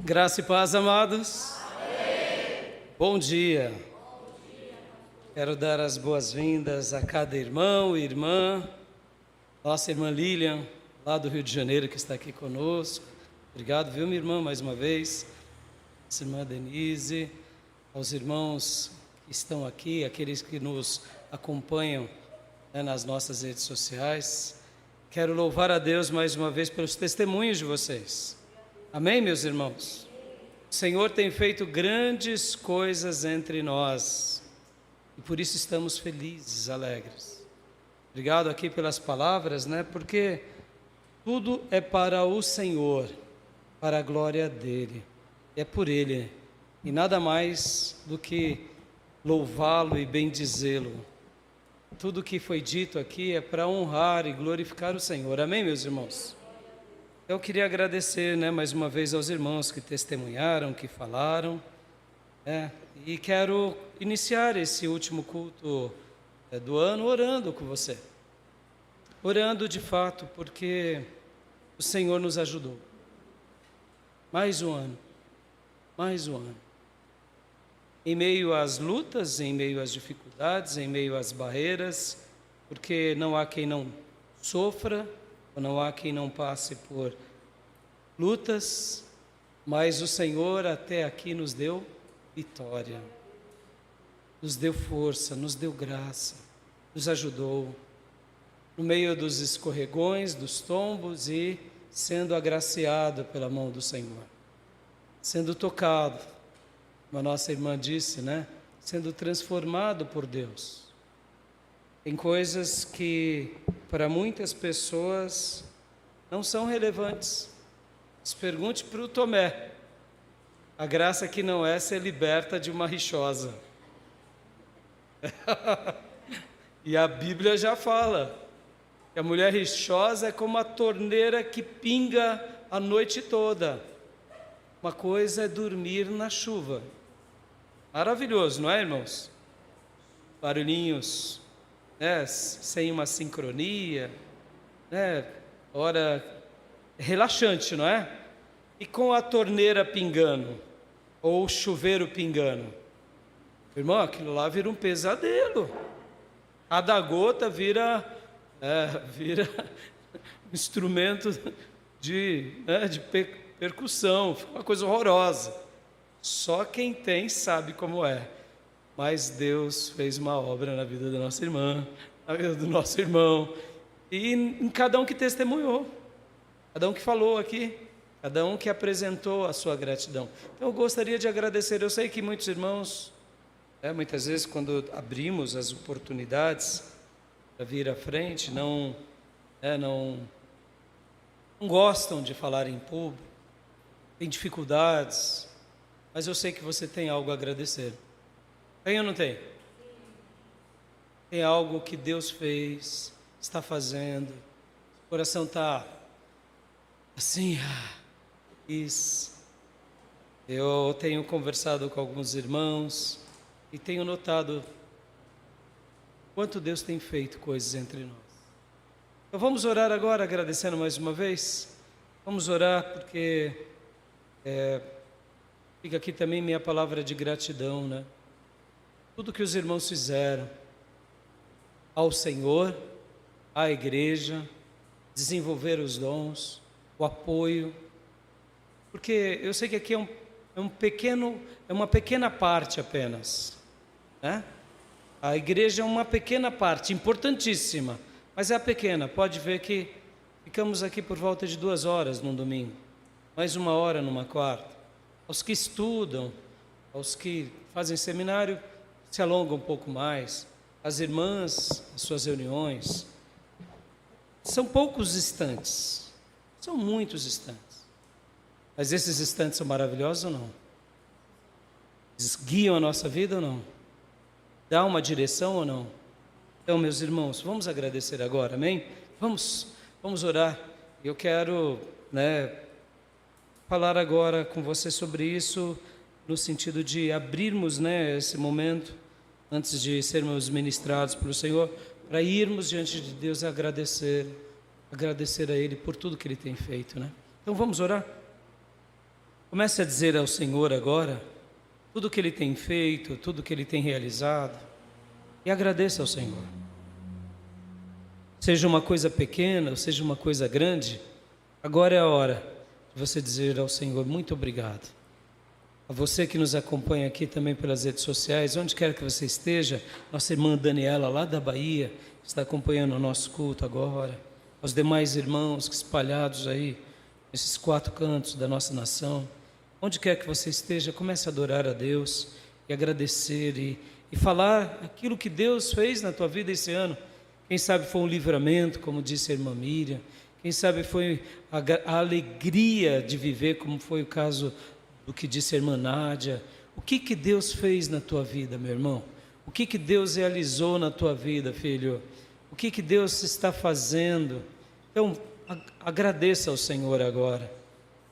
Graça e paz, amados. Amém. Bom dia. Quero dar as boas-vindas a cada irmão e irmã. Nossa irmã Lilian, lá do Rio de Janeiro, que está aqui conosco. Obrigado, viu, minha irmã, mais uma vez. Nossa irmã Denise, aos irmãos que estão aqui, aqueles que nos acompanham, nas nossas redes sociais. Quero louvar a Deus mais uma vez pelos testemunhos de vocês. Amém, meus irmãos? O Senhor tem feito grandes coisas entre nós e por isso estamos felizes, alegres. Obrigado aqui pelas palavras, porque tudo é para o Senhor, para a glória dEle. É por Ele e nada mais do que louvá-lo e bendizê-lo. Tudo que foi dito aqui é para honrar e glorificar o Senhor. Amém, meus irmãos? Eu queria agradecer, mais uma vez aos irmãos que testemunharam, que falaram, e quero iniciar esse último culto do ano orando com você. Orando de fato, porque o Senhor nos ajudou. Mais um ano. Em meio às lutas, em meio às dificuldades, em meio às barreiras, porque não há quem não sofra, não há quem não passe por lutas, mas o Senhor até aqui nos deu vitória, nos deu força, nos deu graça, nos ajudou no meio dos escorregões, dos tombos e sendo agraciado pela mão do Senhor, sendo tocado, como a nossa irmã disse, sendo transformado por Deus. Tem coisas que para muitas pessoas não são relevantes. Se pergunte para o Tomé. A graça que não é ser liberta de uma rixosa. E a Bíblia já fala que a mulher rixosa é como a torneira que pinga a noite toda. Uma coisa é dormir na chuva. Maravilhoso, não é, irmãos? Barulhinhos, sem uma sincronia, Ora, relaxante, não é? E com a torneira pingando, ou o chuveiro pingando, irmão, aquilo lá vira um pesadelo. Cada gota vira um instrumento de percussão, fica uma coisa horrorosa. Só quem tem sabe como é. Mas Deus fez uma obra na vida da nossa irmã, na vida do nosso irmão, e em cada um que testemunhou, cada um que falou aqui, cada um que apresentou a sua gratidão. Então eu gostaria de agradecer. Eu sei que muitos irmãos, muitas vezes quando abrimos as oportunidades para vir à frente, não gostam de falar em público, tem dificuldades, mas eu sei que você tem algo a agradecer. Tem ou não tem? Tem algo que Deus fez, está fazendo, o coração está assim, isso. Eu tenho conversado com alguns irmãos e tenho notado quanto Deus tem feito coisas entre nós. Então vamos orar agora, agradecendo mais uma vez. Vamos orar porque fica aqui também minha palavra de gratidão, Tudo que os irmãos fizeram ao Senhor, à igreja, desenvolver os dons, o apoio, porque eu sei que aqui é uma pequena parte apenas, A igreja é uma pequena parte, importantíssima, mas é a pequena. Pode ver que ficamos aqui por volta de 2 horas num domingo, mais 1 hora numa quarta. Aos que estudam, aos que fazem seminário, se alonga um pouco mais. As irmãs, as suas reuniões, são poucos instantes, são muitos instantes, mas esses instantes são maravilhosos ou não? Eles guiam a nossa vida ou não? Dá uma direção ou não? Então, meus irmãos, vamos agradecer agora, amém? Vamos orar. Eu quero, falar agora com você sobre isso, no sentido de abrirmos, esse momento, antes de sermos ministrados pelo Senhor, para irmos diante de Deus e agradecer a Ele por tudo que Ele tem feito, Então vamos orar? Comece a dizer ao Senhor agora tudo que Ele tem feito, tudo que Ele tem realizado, e agradeça ao Senhor. Seja uma coisa pequena, ou seja uma coisa grande, agora é a hora de você dizer ao Senhor, muito obrigado. A você que nos acompanha aqui também pelas redes sociais, onde quer que você esteja, nossa irmã Daniela lá da Bahia, está acompanhando o nosso culto agora, aos demais irmãos que espalhados aí, nesses 4 cantos da nossa nação, onde quer que você esteja, comece a adorar a Deus e agradecer e falar aquilo que Deus fez na tua vida esse ano. Quem sabe foi um livramento, como disse a irmã Miriam, quem sabe foi a alegria de viver, como foi o caso do que disse a irmã Nádia. O que Deus fez na tua vida, meu irmão? O que Deus realizou na tua vida, filho? O que Deus está fazendo? Então, agradeça ao Senhor agora.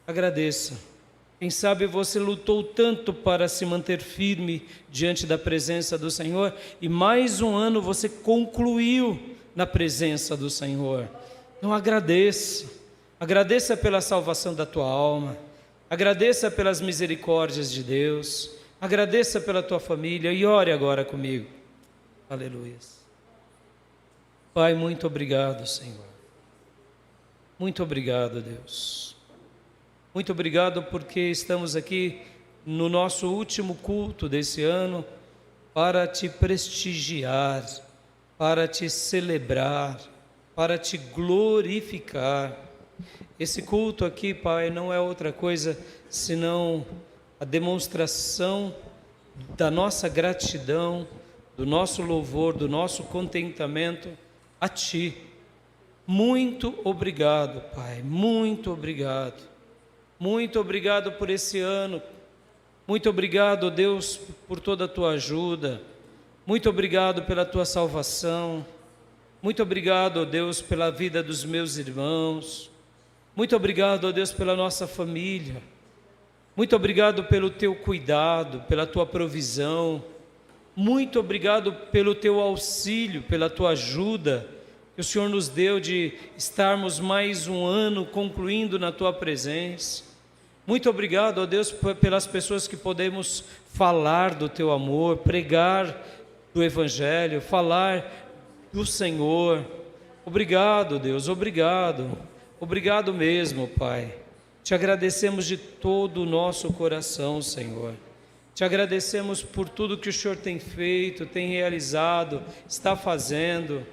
Agradeça. Quem sabe você lutou tanto para se manter firme diante da presença do Senhor e mais um ano você concluiu na presença do Senhor. Então agradeça. Agradeça pela salvação da tua alma. Agradeça pelas misericórdias de Deus. Agradeça pela tua família e ore agora comigo. Aleluia. Pai, muito obrigado, Senhor. Muito obrigado, Deus. Muito obrigado porque estamos aqui no nosso último culto desse ano para te prestigiar, para te celebrar, para te glorificar. Esse culto aqui, Pai, não é outra coisa senão a demonstração da nossa gratidão, do nosso louvor, do nosso contentamento a Ti. Muito obrigado, Pai, muito obrigado. Muito obrigado por esse ano, muito obrigado, Deus, por toda a Tua ajuda, muito obrigado pela Tua salvação, muito obrigado, Deus, pela vida dos meus irmãos, muito obrigado, Deus, pela nossa família, muito obrigado pelo Teu cuidado, pela Tua provisão, muito obrigado pelo Teu auxílio, pela Tua ajuda, que o Senhor nos deu de estarmos mais um ano concluindo na Tua presença. Muito obrigado, ó Deus, pelas pessoas que podemos falar do Teu amor, pregar do Evangelho, falar do Senhor. Obrigado, Deus, obrigado. Obrigado mesmo, Pai. Te agradecemos de todo o nosso coração, Senhor. Te agradecemos por tudo que o Senhor tem feito, tem realizado, está fazendo.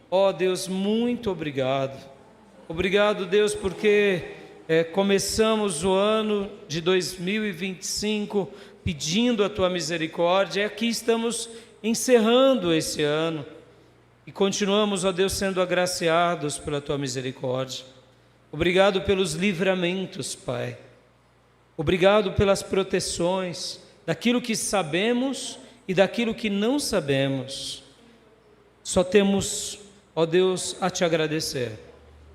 Ó Deus, muito obrigado. Obrigado, Deus, porque começamos o ano de 2025 pedindo a Tua misericórdia, e aqui estamos encerrando esse ano e continuamos, ó Deus, sendo agraciados pela Tua misericórdia. Obrigado pelos livramentos, Pai. Obrigado pelas proteções, daquilo que sabemos e daquilo que não sabemos. Só temos, ó Deus, a Te agradecer.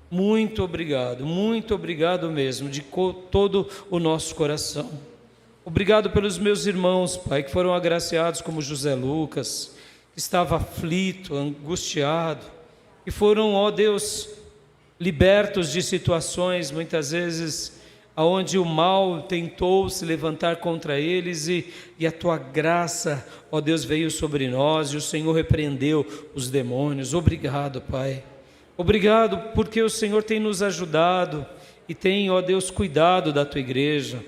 Muito obrigado mesmo, de todo o nosso coração. Obrigado pelos meus irmãos, Pai, que foram agraciados, como José Lucas, que estava aflito, angustiado, e foram, ó Deus, libertos de situações, muitas vezes, aonde o mal tentou se levantar contra eles, e a Tua graça, ó Deus, veio sobre nós, e o Senhor repreendeu os demônios. Obrigado, Pai. Obrigado porque o Senhor tem nos ajudado e tem, ó Deus, cuidado da Tua igreja.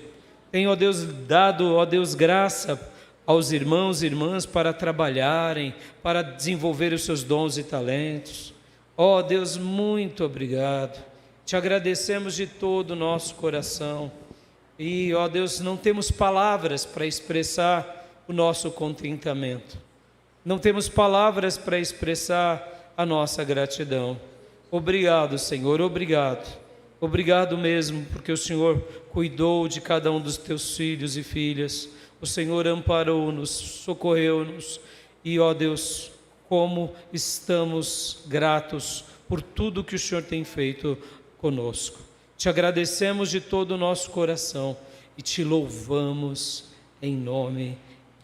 Tem, ó Deus, dado, ó Deus, graça aos irmãos e irmãs para trabalharem, para desenvolver os seus dons e talentos. Ó Deus, muito obrigado. Te agradecemos de todo o nosso coração. E, ó Deus, não temos palavras para expressar o nosso contentamento. Não temos palavras para expressar a nossa gratidão. Obrigado, Senhor, obrigado. Obrigado mesmo, porque o Senhor cuidou de cada um dos Teus filhos e filhas. O Senhor amparou-nos, socorreu-nos. E, ó Deus, como estamos gratos por tudo que o Senhor tem feito conosco. Te agradecemos de todo o nosso coração e Te louvamos em nome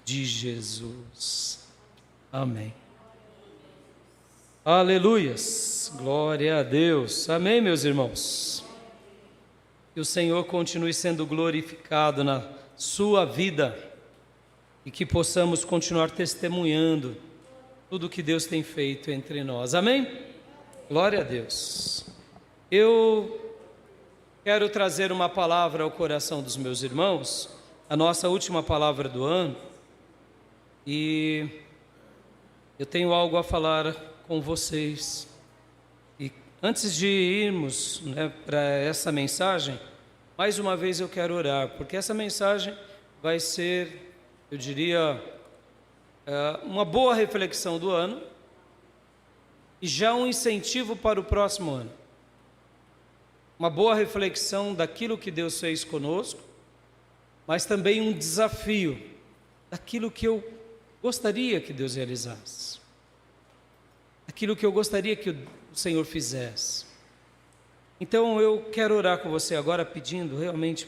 de Jesus. Amém. Aleluias, glória a Deus, amém, meus irmãos. que o Senhor continue sendo glorificado na sua vida e que possamos continuar testemunhando tudo que Deus tem feito entre nós. Amém? Glória a Deus. Eu quero trazer uma palavra ao coração dos meus irmãos, a nossa última palavra do ano, e eu tenho algo a falar com vocês. E antes de irmos, para essa mensagem, mais uma vez eu quero orar, porque essa mensagem vai ser, eu diria, uma boa reflexão do ano e já um incentivo para o próximo ano. Uma boa reflexão daquilo que Deus fez conosco, mas também um desafio daquilo que eu gostaria que Deus realizasse, aquilo que eu gostaria que o Senhor fizesse. Então eu quero orar com você agora, pedindo realmente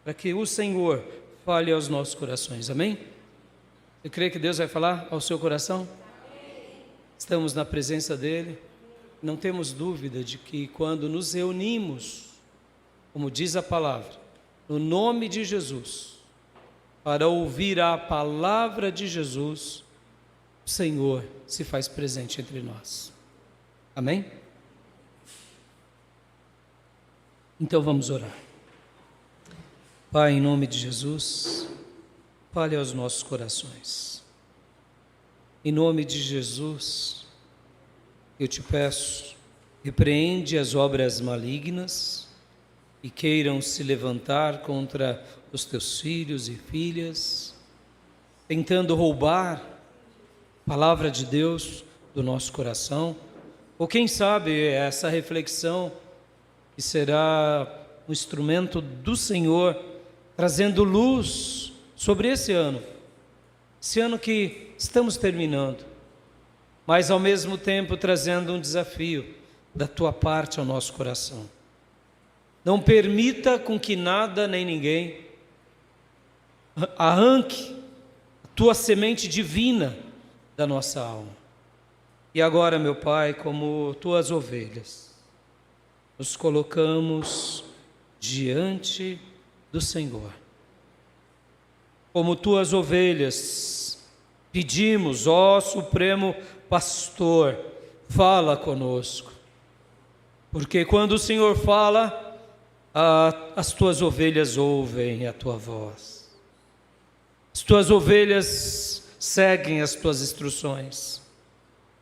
para que o Senhor fale aos nossos corações. Amém? Eu creio que Deus vai falar ao seu coração? Amém. Estamos na presença dEle. Não temos dúvida de que quando nos reunimos, como diz a palavra, no nome de Jesus, para ouvir a palavra de Jesus, o Senhor se faz presente entre nós. Amém? Então vamos orar. Pai, em nome de Jesus, fale aos nossos corações. Em nome de Jesus, eu te peço, repreende as obras malignas que queiram se levantar contra os teus filhos e filhas, tentando roubar a palavra de Deus do nosso coração, ou quem sabe essa reflexão que será um instrumento do Senhor, trazendo luz sobre esse ano que estamos terminando, mas ao mesmo tempo trazendo um desafio da tua parte ao nosso coração. Não permita com que nada nem ninguém arranque a tua semente divina da nossa alma. E agora, meu Pai, como tuas ovelhas, nos colocamos diante do Senhor. Como tuas ovelhas, pedimos, ó Supremo Pastor, fala conosco. Porque quando o Senhor fala, as tuas ovelhas ouvem a tua voz. As tuas ovelhas seguem as tuas instruções.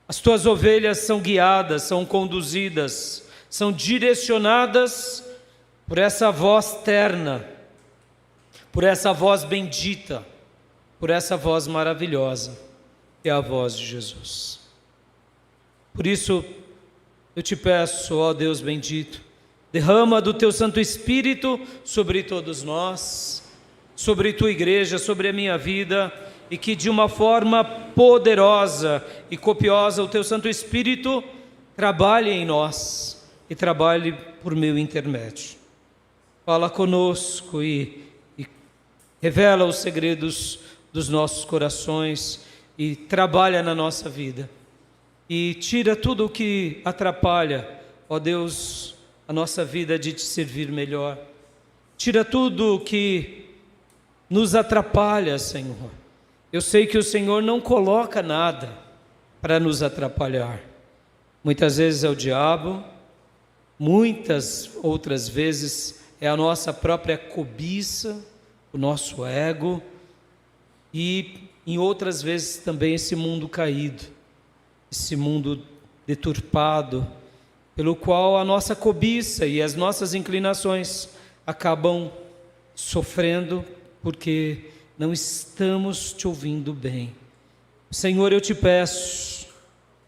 As tuas ovelhas são guiadas, são conduzidas, são direcionadas por essa voz terna, por essa voz bendita, por essa voz maravilhosa, que é a voz de Jesus. Por isso, eu te peço, ó Deus bendito, derrama do teu Santo Espírito sobre todos nós, sobre tua igreja, sobre a minha vida, e que de uma forma poderosa e copiosa o teu Santo Espírito trabalhe em nós e trabalhe por meu intermédio. Fala conosco e revela os segredos dos nossos corações e trabalha na nossa vida. E tira tudo o que atrapalha, ó Deus, a nossa vida de te servir melhor. Tira tudo o que nos atrapalha, Senhor. Eu sei que o Senhor não coloca nada para nos atrapalhar. Muitas vezes é o diabo, muitas outras vezes é a nossa própria cobiça, o nosso ego, e em outras vezes também esse mundo caído, esse mundo deturpado, pelo qual a nossa cobiça e as nossas inclinações acabam sofrendo, porque não estamos te ouvindo bem. Senhor, eu te peço,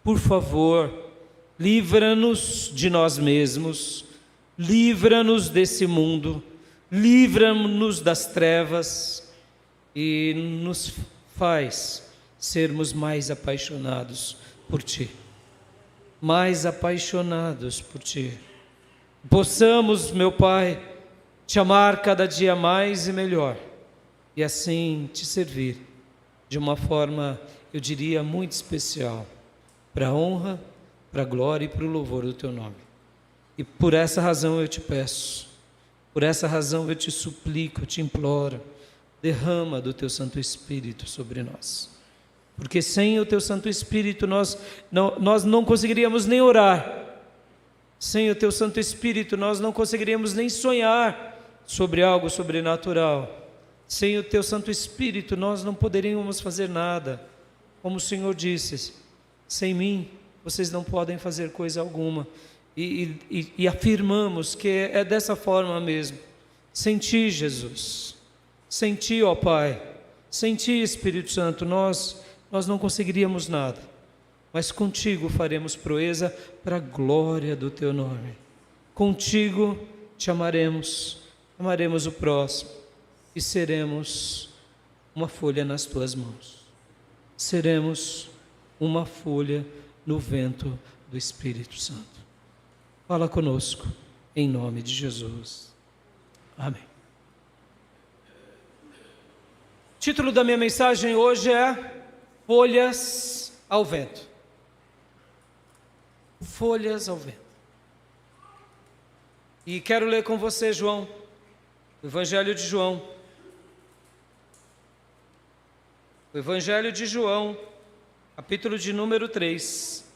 por favor, livra-nos de nós mesmos, livra-nos desse mundo, livra-nos das trevas e nos faz sermos mais apaixonados por Ti. Mais apaixonados por Ti. Possamos, meu Pai, Te amar cada dia mais e melhor, e assim Te servir de uma forma, eu diria, muito especial, para a honra, para a glória e para o louvor do Teu nome. E por essa razão eu Te peço, Por essa razão eu te suplico, eu te imploro, derrama do teu Santo Espírito sobre nós. Porque sem o teu Santo Espírito nós não conseguiríamos nem orar. Sem o teu Santo Espírito nós não conseguiríamos nem sonhar sobre algo sobrenatural. Sem o teu Santo Espírito nós não poderíamos fazer nada. Como o Senhor disse, sem mim vocês não podem fazer coisa alguma. E afirmamos que é dessa forma mesmo. Sem ti, Jesus, sem ti, ó Pai, sem ti, Espírito Santo, nós não conseguiríamos nada. Mas contigo faremos proeza para a glória do teu nome. Contigo te amaremos o próximo e seremos uma folha nas tuas mãos. Seremos uma folha no vento do Espírito Santo. Fala conosco, em nome de Jesus. Amém. O título da minha mensagem hoje é Folhas ao Vento. Folhas ao vento. E quero ler com você, João, o Evangelho de João. O Evangelho de João, capítulo de número 3.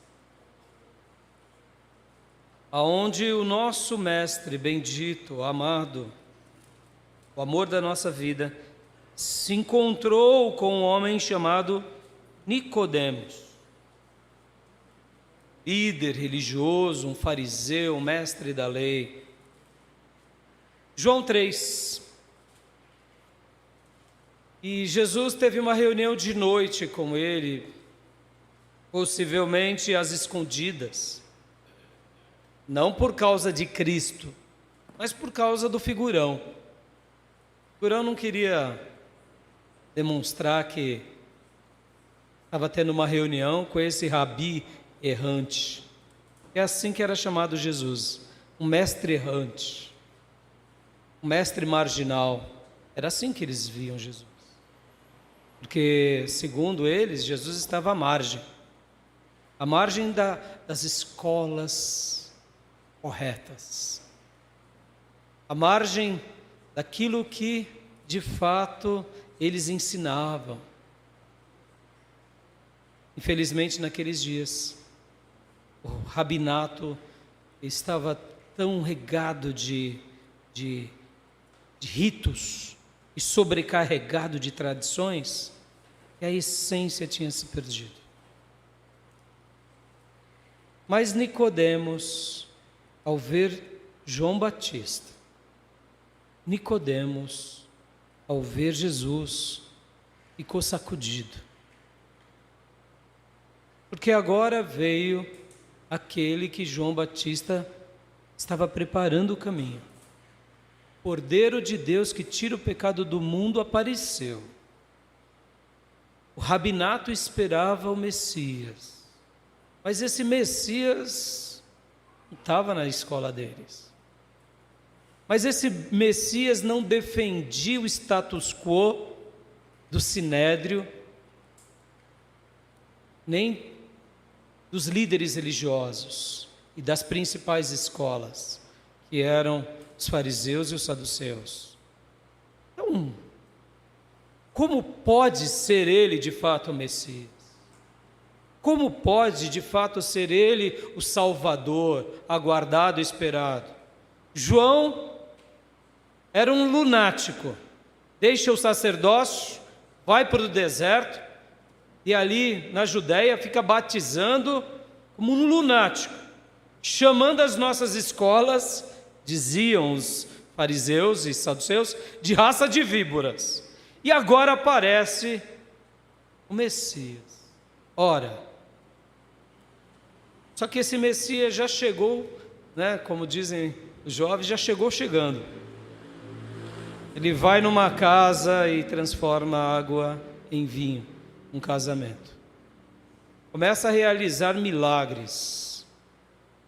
Aonde o nosso mestre bendito, amado, o amor da nossa vida, se encontrou com um homem chamado Nicodemos, líder religioso, um fariseu, um mestre da lei. João 3. E Jesus teve uma reunião de noite com ele, possivelmente às escondidas. Não por causa de Cristo, mas por causa do figurão. O figurão não queria demonstrar que estava tendo uma reunião com esse rabi errante. É assim que era chamado Jesus, um mestre errante, um mestre marginal. Era assim que eles viam Jesus. Porque, segundo eles, Jesus estava à margem das escolas corretas, à margem daquilo que de fato eles ensinavam. Infelizmente, naqueles dias, o rabinato estava tão regado de ritos e sobrecarregado de tradições que a essência tinha se perdido. Mas Nicodemos, ao ver João Batista, Nicodemos, ao ver Jesus, ficou sacudido. Porque agora veio aquele que João Batista estava preparando o caminho. O Cordeiro de Deus que tira o pecado do mundo apareceu. O rabinato esperava o Messias, mas esse Messias não estava na escola deles. Mas esse Messias não defendia o status quo do sinédrio, nem dos líderes religiosos e das principais escolas, que eram os fariseus e os saduceus. Então, como pode ser ele de fato o Messias? Como pode de fato ser ele o Salvador, aguardado e esperado? João era um lunático, deixa o sacerdócio, vai para o deserto e ali na Judéia fica batizando como um lunático, chamando as nossas escolas, diziam os fariseus e saduceus, de raça de víboras. E agora aparece o Messias. Ora, só que esse Messias já chegou, né, como dizem os jovens, já chegou chegando. Ele vai numa casa e transforma a água em vinho, um casamento. Começa a realizar milagres.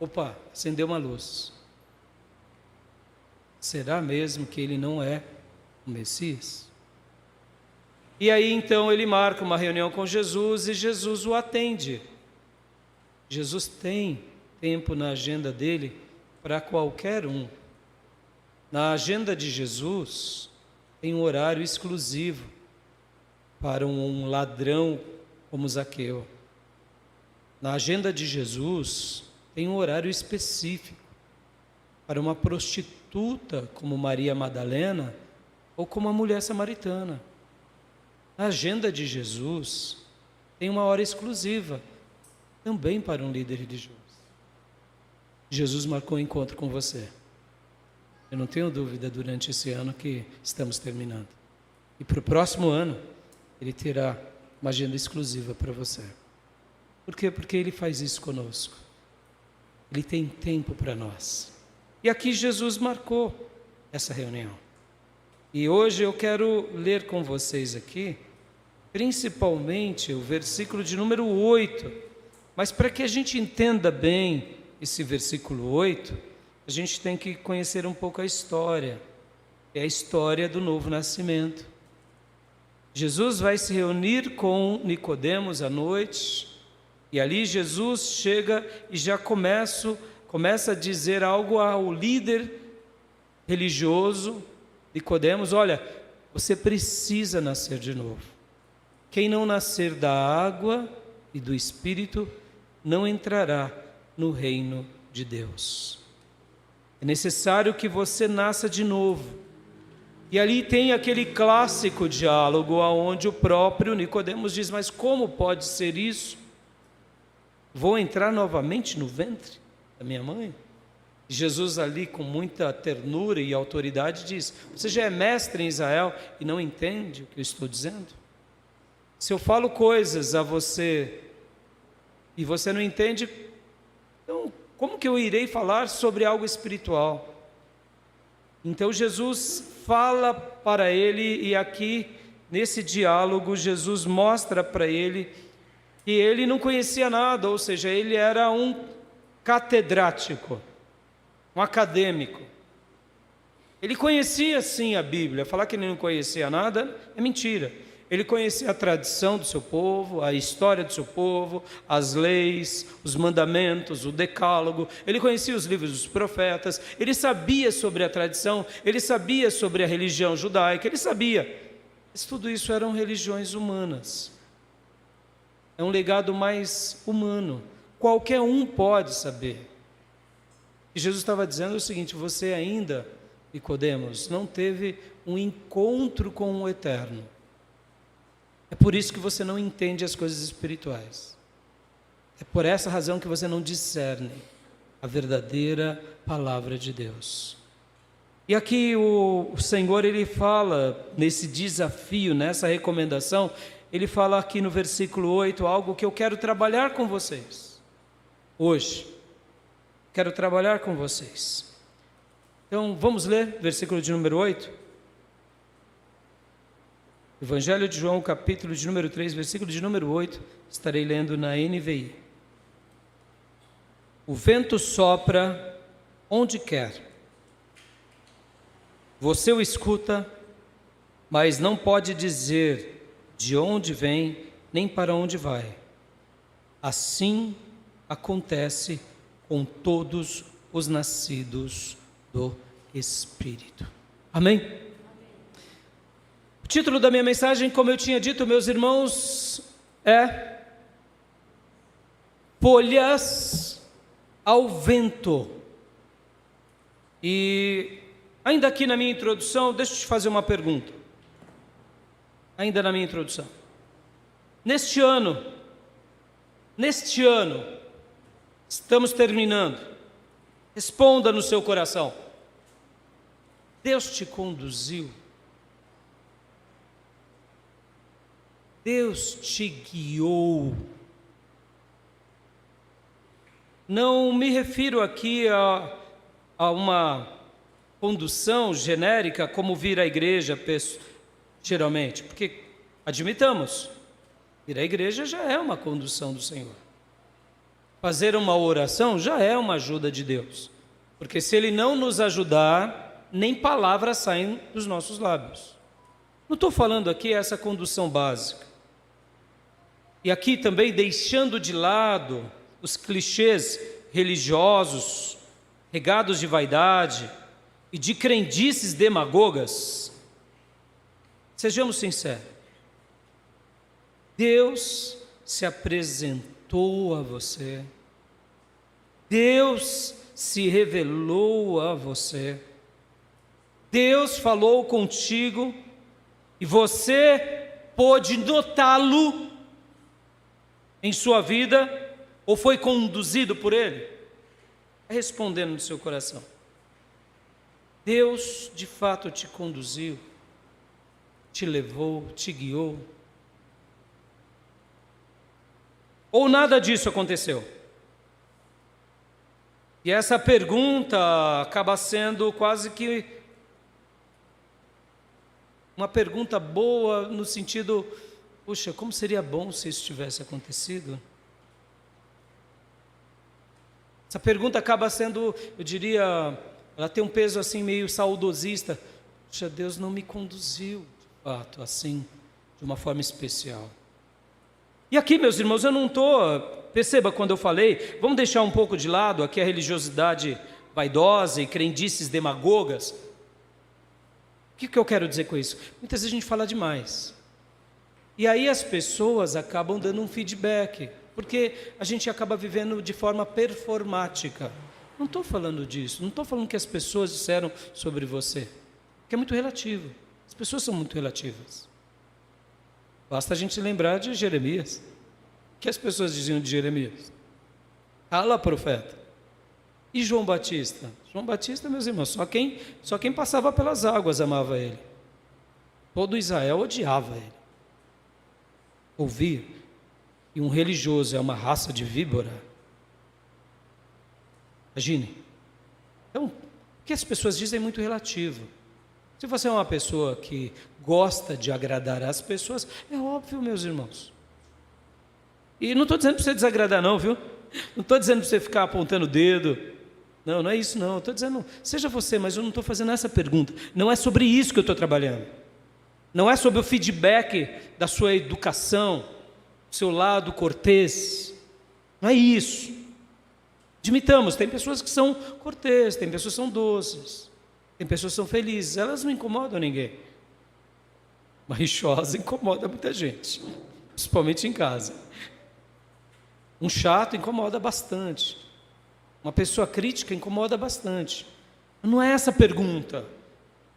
Opa, acendeu uma luz. Será mesmo que ele não é o Messias? E aí então ele marca uma reunião com Jesus e Jesus o atende. Jesus tem tempo na agenda dele para qualquer um. Na agenda de Jesus, tem um horário exclusivo para um ladrão como Zaqueu. Na agenda de Jesus, tem um horário específico para uma prostituta como Maria Madalena ou como a mulher samaritana. Na agenda de Jesus, tem uma hora exclusiva também para um líder religioso. Jesus marcou um encontro com você. Eu não tenho dúvida durante esse ano que estamos terminando. E para o próximo ano, Ele terá uma agenda exclusiva para você. Por quê? Porque Ele faz isso conosco. Ele tem tempo para nós. E aqui Jesus marcou essa reunião. E hoje eu quero ler com vocês aqui, principalmente o versículo de número 8. Mas para que a gente entenda bem esse versículo 8, a gente tem que conhecer um pouco a história. É a história do novo nascimento. Jesus vai se reunir com Nicodemos à noite, e ali Jesus chega e já começa a dizer algo ao líder religioso, Nicodemos: olha, você precisa nascer de novo. Quem não nascer da água e do Espírito não entrará no reino de Deus. É necessário que você nasça de novo. E ali tem aquele clássico diálogo onde o próprio Nicodemos diz: mas como pode ser isso? Vou entrar novamente no ventre da minha mãe? E Jesus ali, com muita ternura e autoridade, diz: você já é mestre em Israel e não entende o que eu estou dizendo? Se eu falo coisas a você e você não entende, então como que eu irei falar sobre algo espiritual? Então Jesus fala para ele, e aqui nesse diálogo Jesus mostra para ele que ele não conhecia nada, ou seja, ele era um catedrático, um acadêmico. Ele conhecia sim a Bíblia. Falar que ele não conhecia nada é mentira. Ele conhecia a tradição do seu povo, a história do seu povo, as leis, os mandamentos, o decálogo. Ele conhecia os livros dos profetas, ele sabia sobre a tradição, ele sabia sobre a religião judaica, ele sabia. Mas tudo isso eram religiões humanas. É um legado mais humano. Qualquer um pode saber. E Jesus estava dizendo o seguinte: você ainda, Nicodemos, não teve um encontro com o Eterno. É por isso que você não entende as coisas espirituais. É por essa razão que você não discerne a verdadeira palavra de Deus. E aqui o Senhor, Ele fala nesse desafio, nessa recomendação, Ele fala aqui no versículo 8, algo que eu quero trabalhar com vocês. Hoje, quero trabalhar com vocês. Então, vamos ler versículo de número 8? Evangelho de João, capítulo de número 3, versículo de número 8, estarei lendo na NVI. O vento sopra onde quer. Você o escuta, mas não pode dizer de onde vem, nem para onde vai. Assim acontece com todos os nascidos do Espírito. Amém? O título da minha mensagem, como eu tinha dito, meus irmãos, é Folhas ao Vento. E ainda aqui na minha introdução, deixa eu te fazer uma pergunta. Ainda na minha introdução. Neste ano, estamos terminando. Responda no seu coração. Deus te conduziu? Deus te guiou? Não me refiro aqui a uma condução genérica, como vir à igreja, geralmente, porque, admitamos, ir à igreja já é uma condução do Senhor. Fazer uma oração já é uma ajuda de Deus, porque se Ele não nos ajudar, nem palavras saem dos nossos lábios. Não estou falando aqui essa condução básica. E aqui também deixando de lado os clichês religiosos, regados de vaidade, e de crendices demagogas, sejamos sinceros, Deus se apresentou a você, Deus se revelou a você, Deus falou contigo e você pôde notá-lo em sua vida ou foi conduzido por Ele? Respondendo no seu coração. Deus de fato te conduziu, te levou, te guiou? Ou nada disso aconteceu? E essa pergunta acaba sendo quase que uma pergunta boa no sentido, puxa, como seria bom se isso tivesse acontecido? Essa pergunta acaba sendo, eu diria, ela tem um peso assim meio saudosista. Puxa, Deus não me conduziu, de fato, assim, de uma forma especial. E aqui, meus irmãos, eu não estou, perceba quando eu falei, vamos deixar um pouco de lado aqui a religiosidade vaidosa e crendices demagogas. O que eu quero dizer com isso? Muitas vezes a gente fala demais. E aí as pessoas acabam dando um feedback, porque a gente acaba vivendo de forma performática. Não estou falando disso, não estou falando que as pessoas disseram sobre você, que é muito relativo. As pessoas são muito relativas. Basta a gente lembrar de Jeremias. O que as pessoas diziam de Jeremias? Cala, profeta. E João Batista? João Batista, meus irmãos, só quem passava pelas águas amava ele. Todo Israel odiava ele. Ouvia. E um religioso é uma raça de víbora. Imagine. Então, o que as pessoas dizem é muito relativo. Se você é uma pessoa que gosta de agradar as pessoas, é óbvio, meus irmãos. E não estou dizendo para você desagradar não, viu? Não estou dizendo para você ficar apontando o dedo. Não, não é isso não. Estou dizendo, seja você, mas eu não estou fazendo essa pergunta. Não é sobre isso que eu estou trabalhando. Não é sobre o feedback da sua educação, do seu lado cortês. Não é isso. Admitamos, tem pessoas que são cortês, tem pessoas que são doces. Tem pessoas que são felizes, elas não incomodam ninguém. Uma rixosa incomoda muita gente, principalmente em casa. Um chato incomoda bastante. Uma pessoa crítica incomoda bastante. Não é essa a pergunta,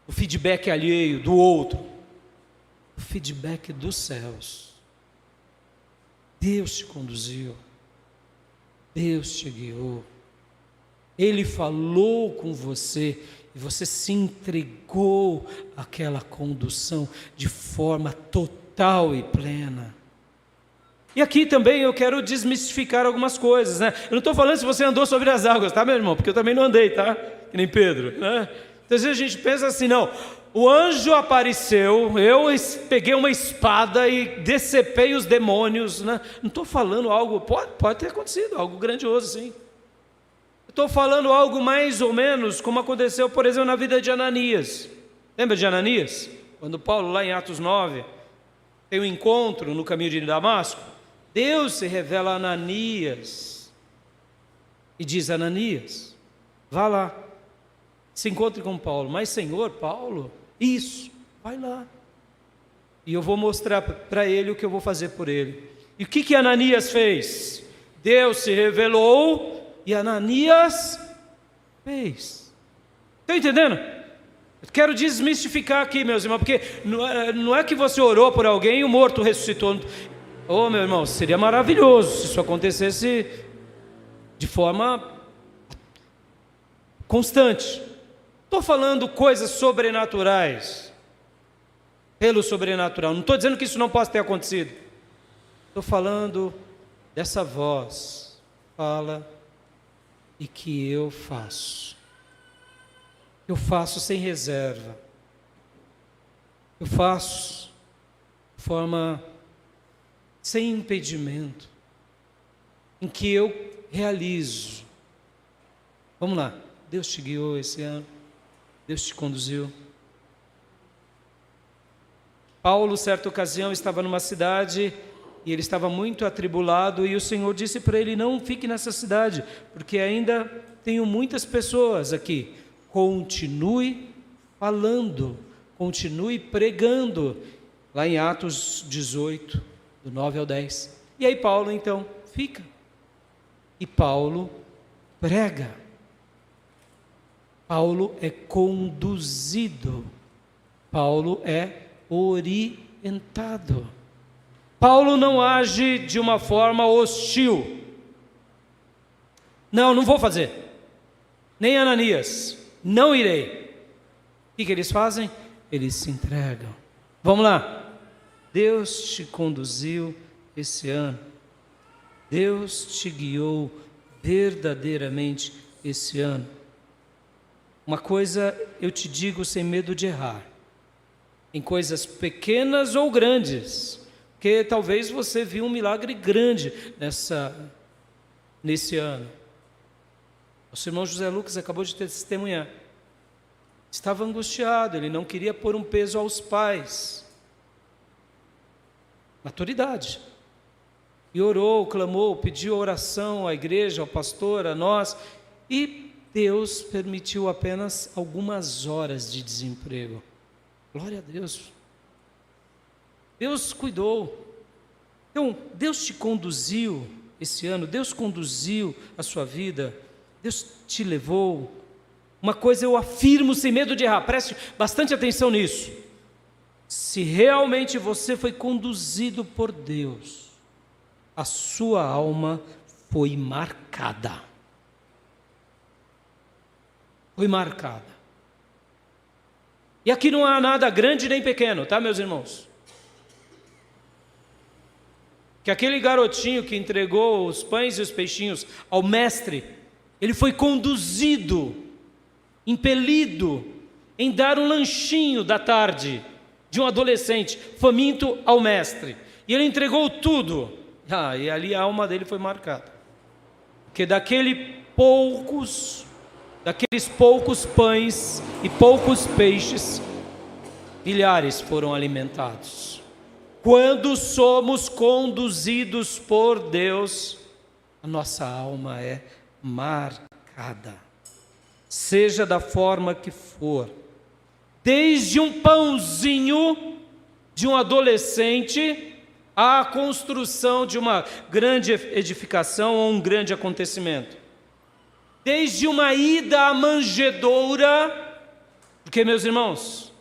o feedback alheio do outro. O feedback dos céus. Deus te conduziu. Deus te guiou. Ele falou com você. E você se entregou àquela condução de forma total e plena. E aqui também eu quero desmistificar algumas coisas, né? Eu não estou falando se você andou sobre as águas, tá, meu irmão? Porque eu também não andei, tá? Que nem Pedro, né? Então, às vezes a gente pensa assim, não, o anjo apareceu, eu peguei uma espada e decepei os demônios, né? Não estou falando algo, pode ter acontecido, algo grandioso, sim. Estou falando algo mais ou menos como aconteceu, por exemplo, na vida de Ananias. Lembra de Ananias? Quando Paulo, lá em Atos 9, tem um encontro no caminho de Damasco, Deus se revela a Ananias e diz: Ananias, vá lá, se encontre com Paulo. Mas Senhor, Paulo, isso, vai lá. E eu vou mostrar para ele o que eu vou fazer por ele. E o que Ananias fez? Deus se revelou e Ananias fez. Estão entendendo? Eu quero desmistificar aqui, meus irmãos, porque não é que você orou por alguém e o morto ressuscitou. Oh, meu irmão, seria maravilhoso se isso acontecesse de forma constante. Estou falando coisas sobrenaturais, pelo sobrenatural. Não estou dizendo que isso não possa ter acontecido. Estou falando dessa voz, fala e que eu faço. Eu faço sem reserva. Eu faço de forma sem impedimento, em que eu realizo. Vamos lá. Deus te guiou esse ano. Deus te conduziu. Paulo, certa ocasião, estava numa cidade e ele estava muito atribulado, e o Senhor disse para ele: não fique nessa cidade, porque ainda tenho muitas pessoas aqui continue falando, continue pregando, lá em Atos 18, do 9 ao 10. E aí Paulo então fica, e Paulo prega. Paulo é conduzido, Paulo é orientado. Paulo não age de uma forma hostil. Não vou fazer. Nem Ananias, não irei. O que eles fazem? Eles se entregam. Vamos lá. Deus te conduziu esse ano. Deus te guiou verdadeiramente esse ano. Uma coisa eu te digo sem medo de errar. Em coisas pequenas ou grandes. Porque talvez você viu um milagre grande nesse ano. Nosso irmão José Lucas acabou de testemunhar. Estava angustiado, ele não queria pôr um peso aos pais. Maturidade. E orou, clamou, pediu oração à igreja, ao pastor, a nós. E Deus permitiu apenas algumas horas de desemprego. Glória a Deus. Deus cuidou. Então, Deus te conduziu esse ano, Deus conduziu a sua vida, Deus te levou. Uma coisa eu afirmo sem medo de errar, preste bastante atenção nisso. Se realmente você foi conduzido por Deus, a sua alma foi marcada. Foi marcada. E aqui não há nada grande nem pequeno, tá, meus irmãos? Que aquele garotinho que entregou os pães e os peixinhos ao mestre, ele foi conduzido, impelido em dar um lanchinho da tarde de um adolescente faminto ao mestre. E ele entregou tudo. E ali a alma dele foi marcada. Porque daqueles poucos pães e poucos peixes, milhares foram alimentados. Quando somos conduzidos por Deus, a nossa alma é marcada, seja da forma que for, desde um pãozinho de um adolescente à construção de uma grande edificação ou um grande acontecimento, desde uma ida à manjedoura, porque, meus irmãos,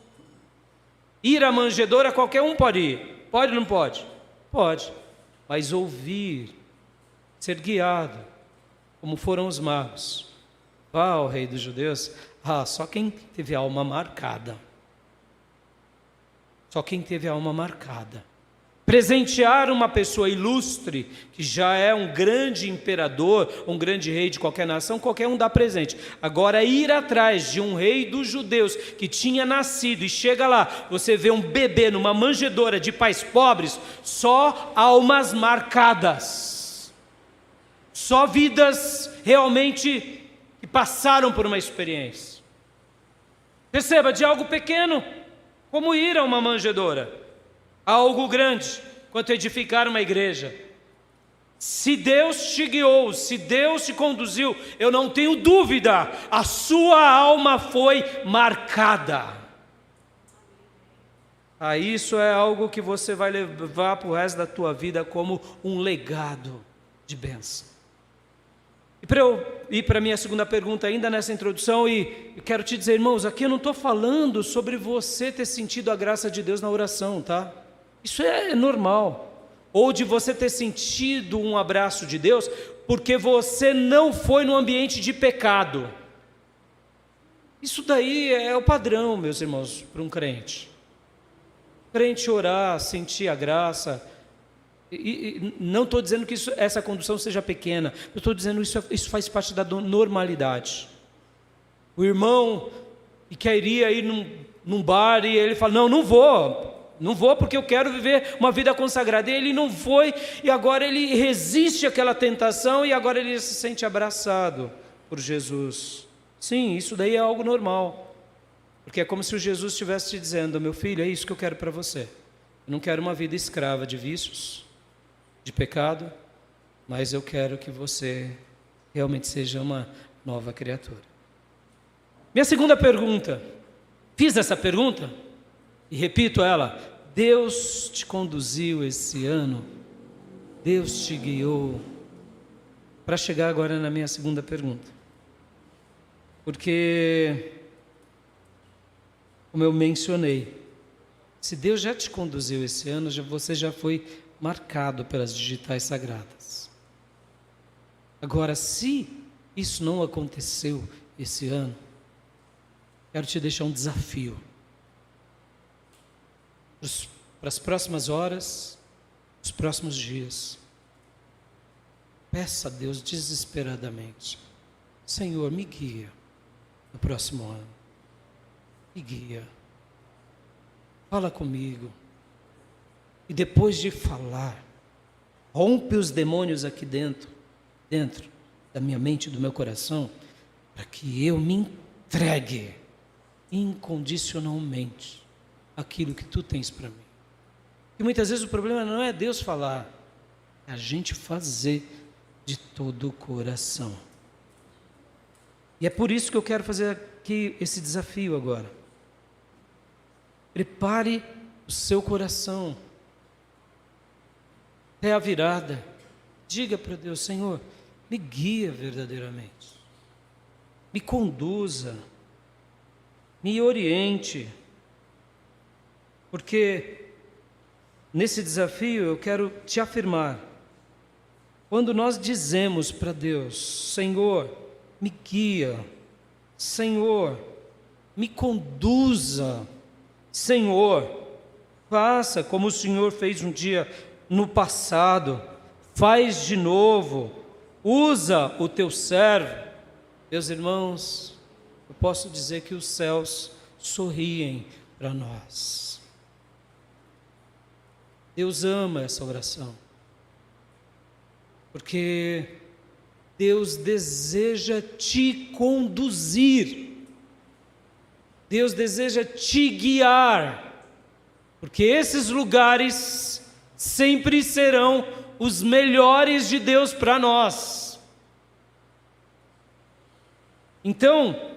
ir à manjedoura qualquer um pode ir. Pode ou não pode? Pode. Mas ouvir, ser guiado, como foram os magos. O rei dos judeus, só quem teve a alma marcada. Só quem teve a alma marcada. Presentear uma pessoa ilustre, que já é um grande imperador, um grande rei de qualquer nação, qualquer um dá presente. Agora, ir atrás de um rei dos judeus que tinha nascido e chega lá, você vê um bebê numa manjedoura de pais pobres, só almas marcadas, só vidas realmente que passaram por uma experiência. Perceba, de algo pequeno, como ir a uma manjedoura, algo grande, quanto edificar uma igreja. Se Deus te guiou, se Deus te conduziu, eu não tenho dúvida, a sua alma foi marcada. Isso é algo que você vai levar para o resto da tua vida como um legado de bênção. E para eu ir para a minha segunda pergunta ainda nessa introdução, e eu quero te dizer, irmãos, aqui eu não estou falando sobre você ter sentido a graça de Deus na oração, tá? Isso é normal. Ou de você ter sentido um abraço de Deus porque você não foi no ambiente de pecado. Isso daí é o padrão, meus irmãos, para um crente. Crente orar, sentir a graça. E não estou dizendo que essa condução seja pequena. Eu estou dizendo que isso faz parte da normalidade. O irmão que queria ir num bar e ele fala, não vou porque eu quero viver uma vida consagrada. E ele não foi, e agora ele resiste àquela tentação, e agora ele se sente abraçado por Jesus. Sim, isso daí é algo normal, porque é como se o Jesus estivesse te dizendo, meu filho, é isso que eu quero para você. Eu não quero uma vida escrava de vícios, de pecado, mas eu quero que você realmente seja uma nova criatura. Minha segunda pergunta, fiz essa pergunta e repito ela: Deus te conduziu esse ano? Deus te guiou? Para chegar agora na minha segunda pergunta, porque, como eu mencionei, se Deus já te conduziu esse ano, você já foi marcado pelas digitais sagradas. Agora, se isso não aconteceu esse ano, quero te deixar um desafio. Para as próximas horas, os próximos dias, peça a Deus desesperadamente: Senhor, me guia no próximo ano. Me guia. Fala comigo. E depois de falar, rompe os demônios aqui dentro da minha mente e do meu coração, para que eu me entregue incondicionalmente aquilo que tu tens para mim. E muitas vezes o problema não é Deus falar, é a gente fazer de todo o coração. E é por isso que eu quero fazer aqui esse desafio agora. Prepare o seu coração até a virada. Diga para Deus: Senhor, me guia verdadeiramente, me conduza, me oriente, porque nesse desafio eu quero te afirmar: quando nós dizemos para Deus: Senhor, me guia, Senhor, me conduza, Senhor, faça como o Senhor fez um dia no passado, faz de novo, usa o teu servo. Meus irmãos, eu posso dizer que os céus sorriem para nós. Deus ama essa oração, porque Deus deseja te conduzir, Deus deseja te guiar, porque esses lugares sempre serão os melhores de Deus para nós. Então,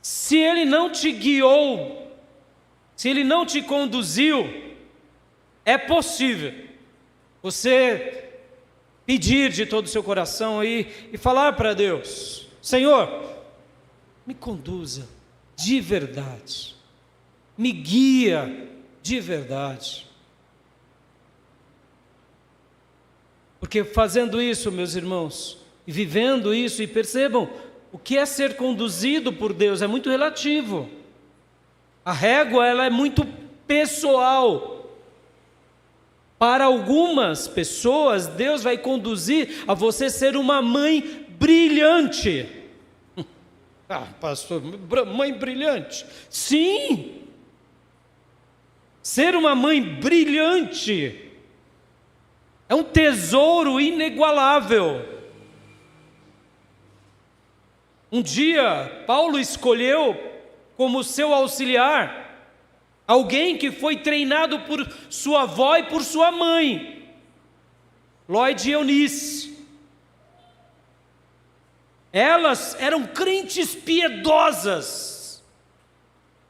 se Ele não te guiou, se Ele não te conduziu, é possível você pedir de todo o seu coração e falar para Deus: Senhor, me conduza de verdade, me guia de verdade. Porque fazendo isso, meus irmãos, e vivendo isso, e percebam, o que é ser conduzido por Deus é muito relativo. A régua, ela é muito pessoal. Para algumas pessoas, Deus vai conduzir a você ser uma mãe brilhante. Ah, pastor, mãe brilhante? Sim! Ser uma mãe brilhante é um tesouro inigualável. Um dia, Paulo escolheu como seu auxiliar alguém que foi treinado por sua avó e por sua mãe, Lloyd e Eunice. Elas eram crentes piedosas,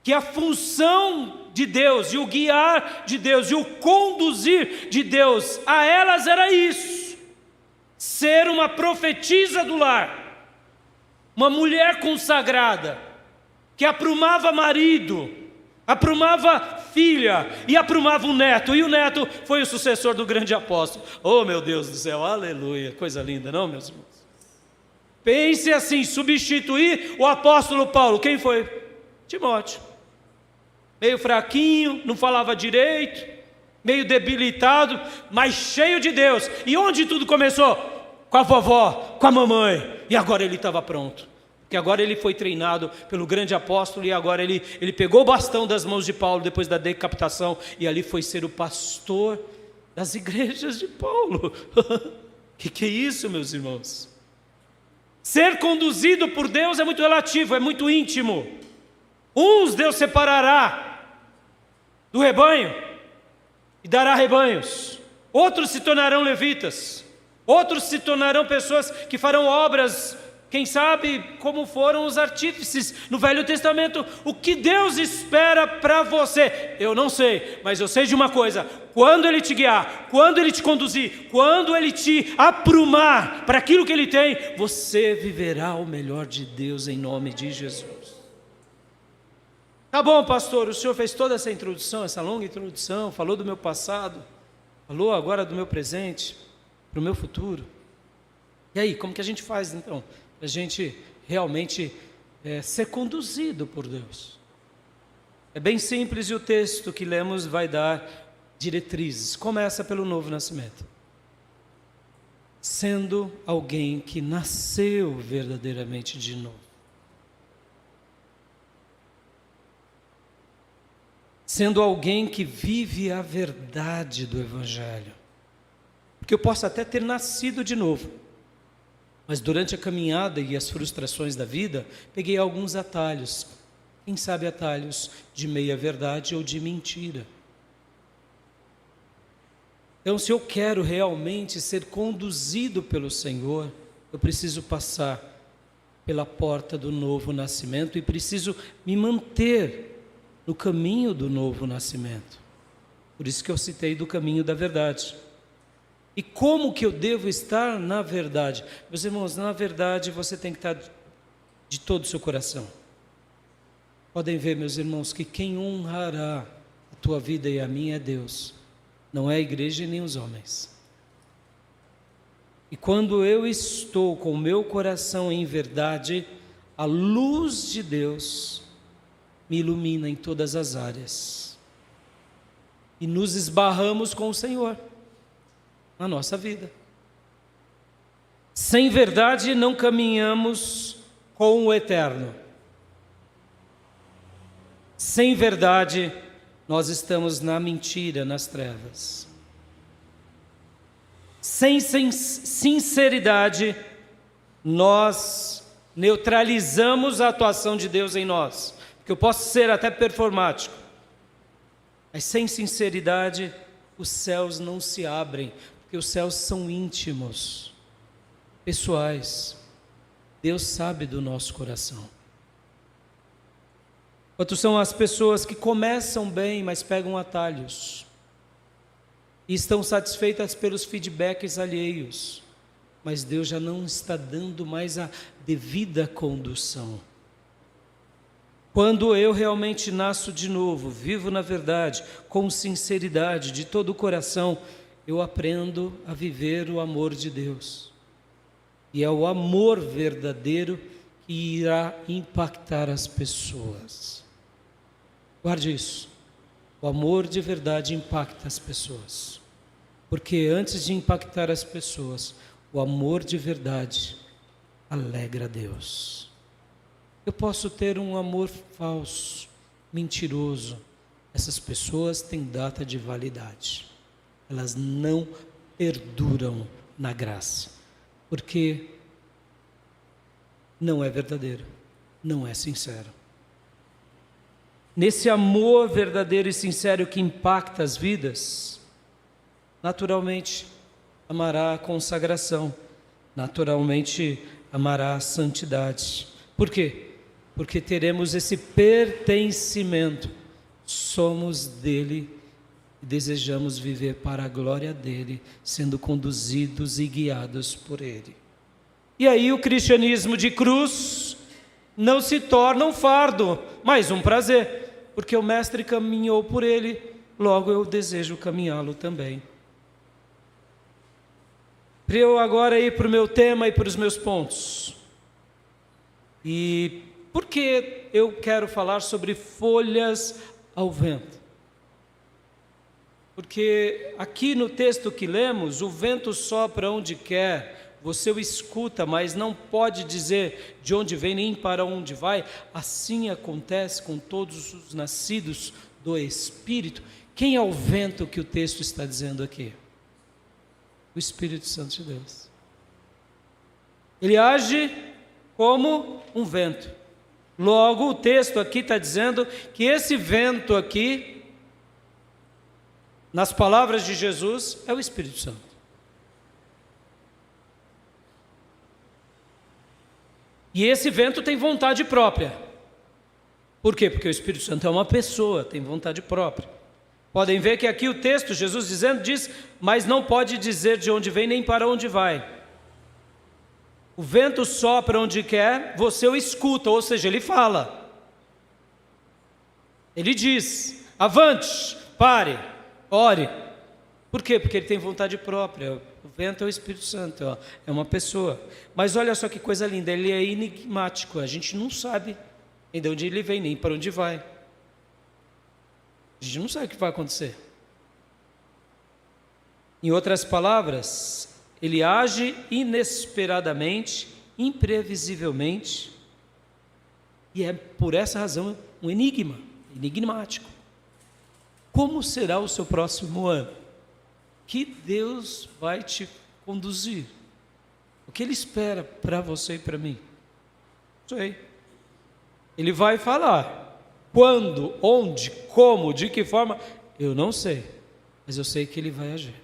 que a função de Deus, e o guiar de Deus, e o conduzir de Deus a elas era isso: ser uma profetisa do lar, uma mulher consagrada, que aprumava marido, aprumava filha e aprumava um neto, e o neto foi o sucessor do grande apóstolo. Oh, meu Deus do céu, aleluia, coisa linda, não, meus irmãos? Pense assim: substituir o apóstolo Paulo, quem foi? Timóteo. Meio fraquinho, não falava direito, meio debilitado, mas cheio de Deus. E onde tudo começou? Com a vovó, com a mamãe. E agora ele estava pronto, porque agora ele foi treinado pelo grande apóstolo, e agora ele pegou o bastão das mãos de Paulo depois da decapitação, e ali foi ser o pastor das igrejas de Paulo. Que é isso, meus irmãos? Ser conduzido por Deus é muito relativo, é muito íntimo. Uns Deus separará do rebanho e dará rebanhos, outros se tornarão levitas, outros se tornarão pessoas que farão obras Quem sabe como foram os artífices no Velho Testamento? O que Deus espera para você? Eu não sei, mas eu sei de uma coisa: quando Ele te guiar, quando Ele te conduzir, quando Ele te aprumar para aquilo que Ele tem, você viverá o melhor de Deus em nome de Jesus. Tá bom, pastor, o senhor fez toda essa introdução, essa longa introdução, falou do meu passado, falou agora do meu presente, para o meu futuro. E aí, como que a gente faz então? A gente realmente ser conduzido por Deus. É bem simples e o texto que lemos vai dar diretrizes. Começa pelo novo nascimento. Sendo alguém que nasceu verdadeiramente de novo. Sendo alguém que vive a verdade do Evangelho. Porque eu posso até ter nascido de novo, mas durante a caminhada e as frustrações da vida, peguei alguns atalhos. Quem sabe atalhos de meia-verdade ou de mentira. Então, se eu quero realmente ser conduzido pelo Senhor, eu preciso passar pela porta do novo nascimento e preciso me manter no caminho do novo nascimento. Por isso que eu citei do caminho da verdade. E como que eu devo estar na verdade? Meus irmãos, na verdade você tem que estar de todo o seu coração. Podem ver, meus irmãos, que quem honrará a tua vida e a minha é Deus, não é a igreja nem os homens. E quando eu estou com o meu coração em verdade, a luz de Deus me ilumina em todas as áreas. E nos esbarramos com o Senhor na nossa vida. Sem verdade não caminhamos com o eterno. Sem verdade nós estamos na mentira, nas trevas. Sem sinceridade nós neutralizamos a atuação de Deus em nós. Porque eu posso ser até performático, mas sem sinceridade os céus não se abrem. Porque os céus são íntimos, pessoais. Deus sabe do nosso coração. Quantos são as pessoas que começam bem, mas pegam atalhos e estão satisfeitas pelos feedbacks alheios, mas Deus já não está dando mais a devida condução. Quando eu realmente nasço de novo, vivo na verdade, com sinceridade, de todo o coração, eu aprendo a viver o amor de Deus. E é o amor verdadeiro que irá impactar as pessoas. Guarde isso. O amor de verdade impacta as pessoas. Porque antes de impactar as pessoas, o amor de verdade alegra a Deus. Eu posso ter um amor falso, mentiroso. Essas pessoas têm data de validade. Elas não perduram na graça, porque não é verdadeiro, não é sincero. Nesse amor verdadeiro e sincero que impacta as vidas, naturalmente amará a consagração, naturalmente amará a santidade. Por quê? Porque teremos esse pertencimento, somos dele e desejamos viver para a glória dele, sendo conduzidos e guiados por ele. E aí o cristianismo de cruz não se torna um fardo, mas um prazer, porque o mestre caminhou por ele, logo eu desejo caminhá-lo também. Para eu agora ir para o meu tema e para os meus pontos. E por que eu quero falar sobre folhas ao vento? Porque aqui no texto que lemos, o vento sopra onde quer, você o escuta, mas não pode dizer de onde vem nem para onde vai. Assim acontece com todos os nascidos do Espírito. Quem é o vento que o texto está dizendo aqui? O Espírito Santo de Deus. Ele age como um vento. Logo, o texto aqui está dizendo que esse vento aqui, nas palavras de Jesus, é o Espírito Santo. E esse vento tem vontade própria. Por quê? Porque o Espírito Santo é uma pessoa, tem vontade própria. Podem ver que aqui o texto, Jesus dizendo, diz, mas não pode dizer de onde vem nem para onde vai. O vento sopra onde quer, você o escuta, ou seja, ele fala. Ele diz, avante, pare, ore. Por quê? Porque ele tem vontade própria. O vento é o Espírito Santo, ó, é uma pessoa. Mas olha só que coisa linda, ele é enigmático, a gente não sabe nem de onde ele vem, nem para onde vai. A gente não sabe o que vai acontecer. Em outras palavras, ele age inesperadamente, imprevisivelmente, e é por essa razão um enigma, enigmático. Como será o seu próximo ano? Que Deus vai te conduzir? O que Ele espera para você e para mim? Não sei. Ele vai falar. Quando, onde, como, de que forma, eu não sei. Mas eu sei que Ele vai agir.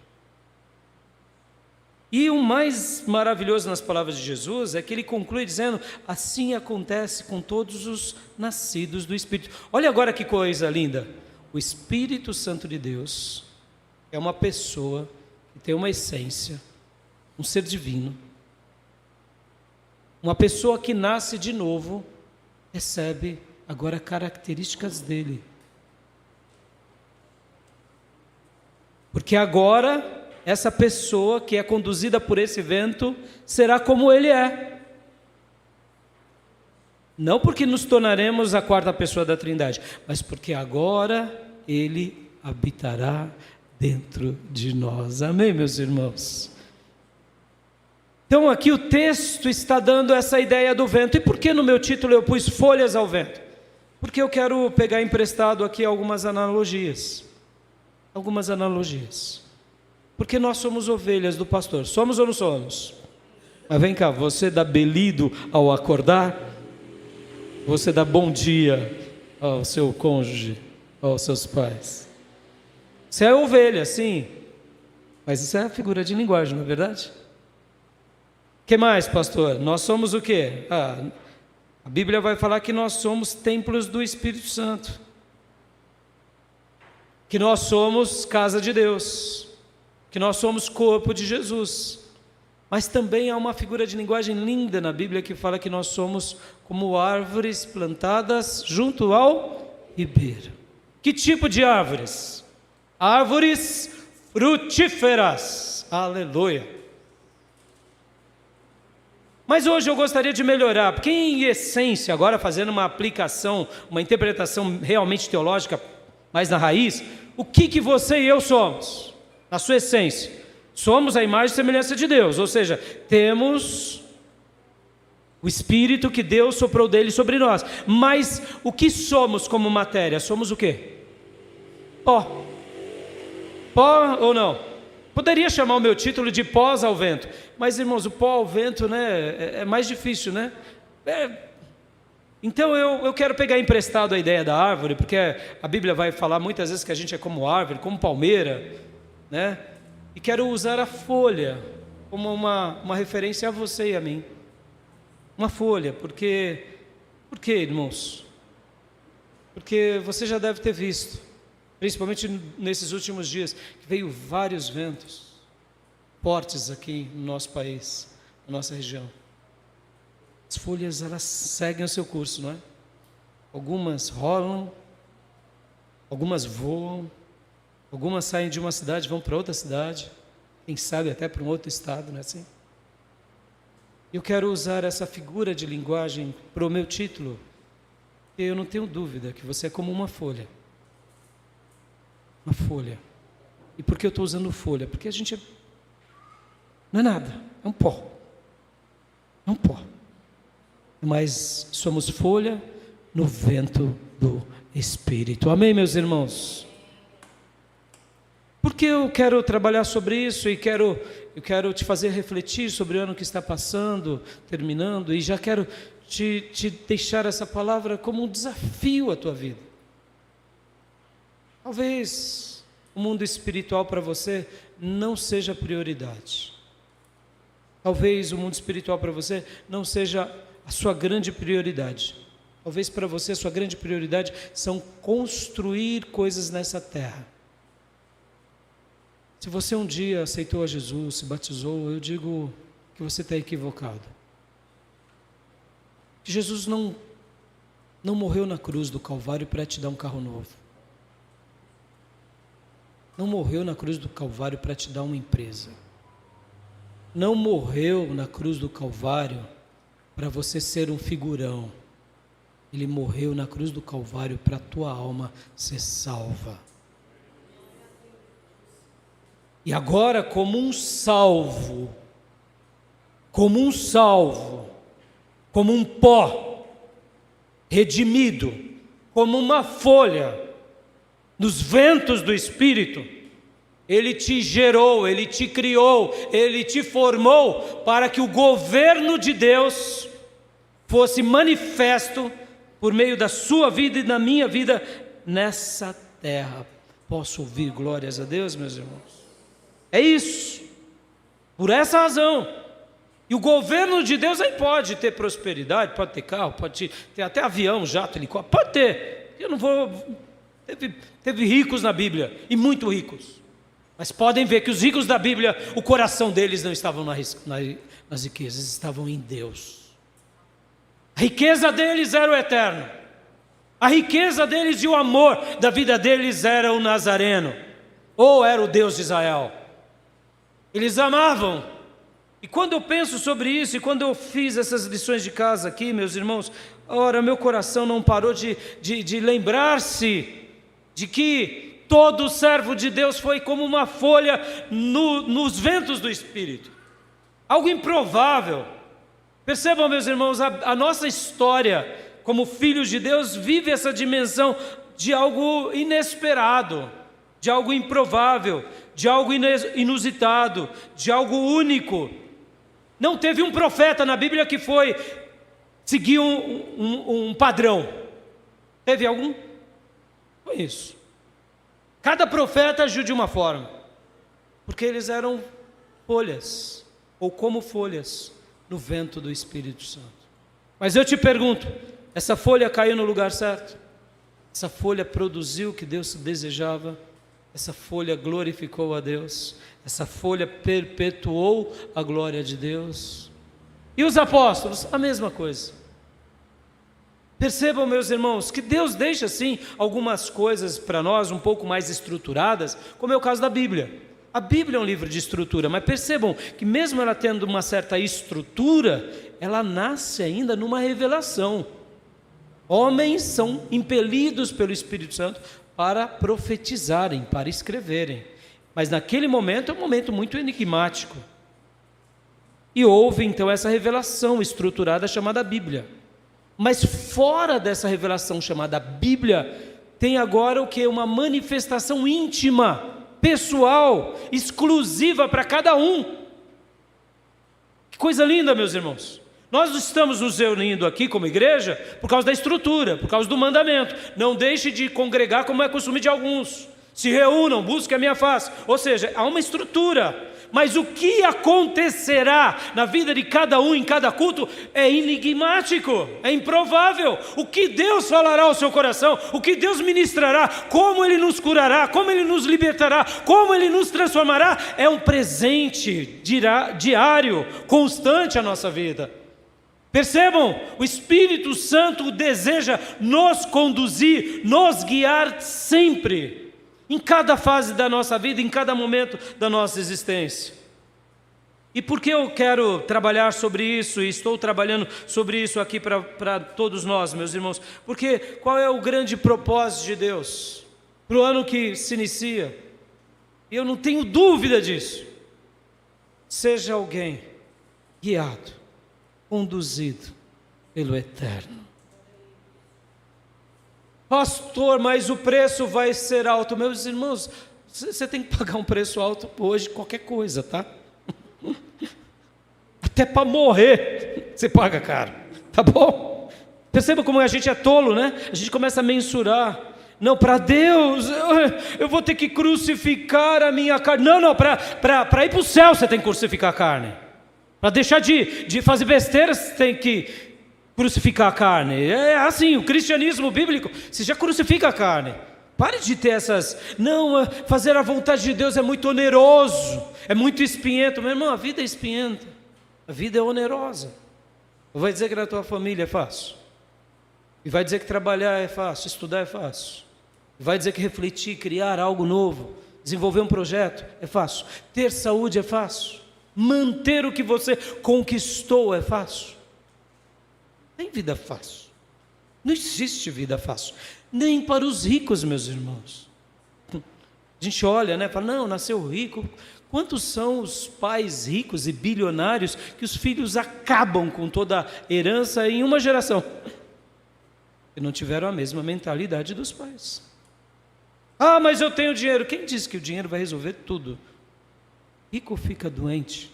E o mais maravilhoso nas palavras de Jesus é que ele conclui dizendo, assim acontece com todos os nascidos do Espírito. Olha agora que coisa linda. O Espírito Santo de Deus é uma pessoa que tem uma essência, um ser divino. Uma pessoa que nasce de novo, recebe agora características dele. Porque agora essa pessoa que é conduzida por esse vento será como ele é. Não porque nos tornaremos a quarta pessoa da Trindade, mas porque agora ele habitará dentro de nós. Amém, meus irmãos? Então aqui o texto está dando essa ideia do vento. E por que no meu título eu pus folhas ao vento? Porque eu quero pegar emprestado aqui algumas analogias. Algumas analogias. Porque nós somos ovelhas do pastor. Somos ou não somos? Mas vem cá, você dá belido ao acordar? Você dá bom dia ao seu cônjuge, aos seus pais? Você é ovelha, sim. Mas isso é a figura de linguagem, não é verdade? O que mais, pastor? Nós somos o quê? A Bíblia vai falar que nós somos templos do Espírito Santo. Que nós somos casa de Deus. Que nós somos corpo de Jesus. Mas também há uma figura de linguagem linda na Bíblia que fala que nós somos como árvores plantadas junto ao ribeiro. Que tipo de árvores? Árvores frutíferas. Aleluia. Mas hoje eu gostaria de melhorar, porque em essência, agora fazendo uma aplicação, uma interpretação realmente teológica, mais na raiz, o que você e eu somos? Na sua essência, somos a imagem e semelhança de Deus, ou seja, temos o Espírito que Deus soprou dele sobre nós. Mas o que somos como matéria? Somos o quê? Pó. Pó ou não? Poderia chamar o meu título de pós ao vento, mas irmãos, o pó ao vento, né, é mais difícil, né? Então eu quero pegar emprestado a ideia da árvore, porque a Bíblia vai falar muitas vezes que a gente é como árvore, como palmeira, né? E quero usar a folha como uma referência a você e a mim. Uma folha, por quê, irmãos? Porque você já deve ter visto, principalmente nesses últimos dias, que veio vários ventos fortes aqui no nosso país, na nossa região. As folhas, elas seguem o seu curso, não é? Algumas rolam, algumas voam, algumas saem de uma cidade, vão para outra cidade, quem sabe até para um outro estado, não é assim? Eu quero usar essa figura de linguagem para o meu título, porque eu não tenho dúvida que você é como uma folha. Uma folha. E por que eu estou usando folha? Porque a gente não é nada, é um pó. É um pó. Mas somos folha no vento do Espírito. Amém, meus irmãos? Porque eu quero trabalhar sobre isso e eu quero te fazer refletir sobre o ano que está passando, terminando, e já quero te deixar essa palavra como um desafio à tua vida. Talvez o mundo espiritual para você não seja prioridade. Talvez o mundo espiritual para você não seja a sua grande prioridade. Talvez para você a sua grande prioridade são construir coisas nessa terra. Se você um dia aceitou a Jesus, se batizou, eu digo que você está equivocado. Que Jesus não morreu na cruz do Calvário para te dar um carro novo. Não morreu na cruz do Calvário para te dar uma empresa. Não morreu na cruz do Calvário para você ser um figurão. Ele morreu na cruz do Calvário para a tua alma ser salva. E agora, como um salvo, como um pó redimido, como uma folha, nos ventos do Espírito, Ele te gerou, Ele te criou, Ele te formou para que o governo de Deus fosse manifesto por meio da sua vida e da minha vida nessa terra. Posso ouvir glórias a Deus, meus irmãos? É isso, por essa razão. E o governo de Deus aí pode ter prosperidade, pode ter carro, pode ter até avião, jato, helicóptero, pode ter. Eu não vou... Teve ricos na Bíblia, e muito ricos. Mas podem ver que os ricos da Bíblia, o coração deles não estavam nas riquezas, estavam em Deus. A riqueza deles era o eterno. A riqueza deles e o amor da vida deles era o Nazareno, ou era o Deus de Israel. Eles amavam. E quando eu penso sobre isso, e quando eu fiz essas lições de casa aqui, meus irmãos, ora, meu coração não parou de lembrar-se de que todo servo de Deus foi como uma folha nos ventos do Espírito. Algo improvável. Percebam, meus irmãos, a nossa história como filhos de Deus vive essa dimensão de algo inesperado, de algo improvável, de algo inusitado, de algo único. Não teve um profeta na Bíblia que seguiu um padrão. Teve algum? Foi isso. Cada profeta agiu de uma forma, porque eles eram folhas, ou como folhas, no vento do Espírito Santo. Mas eu te pergunto, essa folha caiu no lugar certo? Essa folha produziu o que Deus desejava? Essa folha glorificou a Deus? Essa folha perpetuou a glória de Deus? E os apóstolos? A mesma coisa. Percebam, meus irmãos, que Deus deixa sim algumas coisas para nós um pouco mais estruturadas, como é o caso da Bíblia. A Bíblia é um livro de estrutura, mas percebam que mesmo ela tendo uma certa estrutura, ela nasce ainda numa revelação. Homens são impelidos pelo Espírito Santo para profetizarem, para escreverem. Mas naquele momento é um momento muito enigmático. E houve então essa revelação estruturada chamada Bíblia. Mas fora dessa revelação chamada Bíblia, tem agora o que? Uma manifestação íntima, pessoal, exclusiva para cada um. Que coisa linda, meus irmãos. Nós estamos nos reunindo aqui como igreja por causa da estrutura, por causa do mandamento. Não deixe de congregar como é costume de alguns. Se reúnam, busquem a minha face. Ou seja, há uma estrutura. Mas o que acontecerá na vida de cada um em cada culto é enigmático, é improvável. O que Deus falará ao seu coração, o que Deus ministrará, como Ele nos curará, como Ele nos libertará, como Ele nos transformará, é um presente diário, constante à nossa vida. Percebam, o Espírito Santo deseja nos conduzir, nos guiar sempre, em cada fase da nossa vida, em cada momento da nossa existência. E por que eu quero trabalhar sobre isso, e estou trabalhando sobre isso aqui para todos nós, meus irmãos? Porque qual é o grande propósito de Deus para o ano que se inicia? E eu não tenho dúvida disso. Seja alguém guiado, conduzido pelo Eterno. Pastor, mas o preço vai ser alto. Meus irmãos, você tem que pagar um preço alto hoje, qualquer coisa, tá? Até para morrer, você paga caro, tá bom? Perceba como a gente é tolo, né? A gente começa a mensurar. Não, para Deus, eu vou ter que crucificar a minha carne. Não, para ir para o céu você tem que crucificar a carne. Para deixar de fazer besteira, você tem que crucificar a carne. É assim, o cristianismo bíblico, você já crucifica a carne. Pare de ter essas, não, fazer a vontade de Deus é muito oneroso, é muito espinhento. Meu irmão, a vida é espinhenta, a vida é onerosa. Vai dizer que na tua família é fácil, e vai dizer que trabalhar é fácil, estudar é fácil, e vai dizer que refletir, criar algo novo, desenvolver um projeto é fácil, ter saúde é fácil, manter o que você conquistou é fácil. Tem vida fácil, não existe vida fácil, nem para os ricos, meus irmãos. A gente olha, né, fala, não, nasceu rico. Quantos são os pais ricos e bilionários que os filhos acabam com toda a herança em uma geração? E não tiveram a mesma mentalidade dos pais. Ah, mas eu tenho dinheiro. Quem disse que o dinheiro vai resolver tudo? Rico fica doente,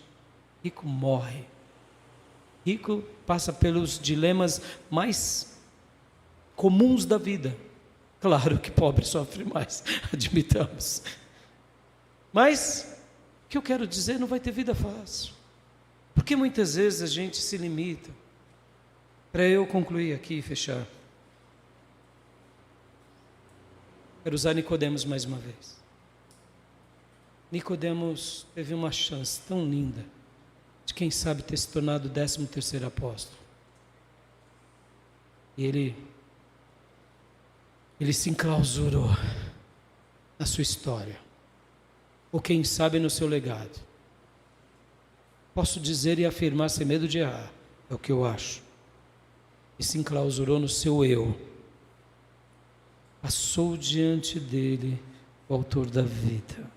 rico morre, rico passa pelos dilemas mais comuns da vida. Claro que pobre sofre mais, admitamos. Mas o que eu quero dizer, não vai ter vida fácil. Porque muitas vezes a gente se limita. Para eu concluir aqui e fechar, quero usar Nicodemos mais uma vez. Nicodemos teve uma chance tão linda de quem sabe ter se tornado o 13º apóstolo. E ele se enclausurou na sua história, ou quem sabe no seu legado. Posso dizer e afirmar sem medo de errar, é o que eu acho. E se enclausurou no seu eu. Passou diante dele o autor da vida.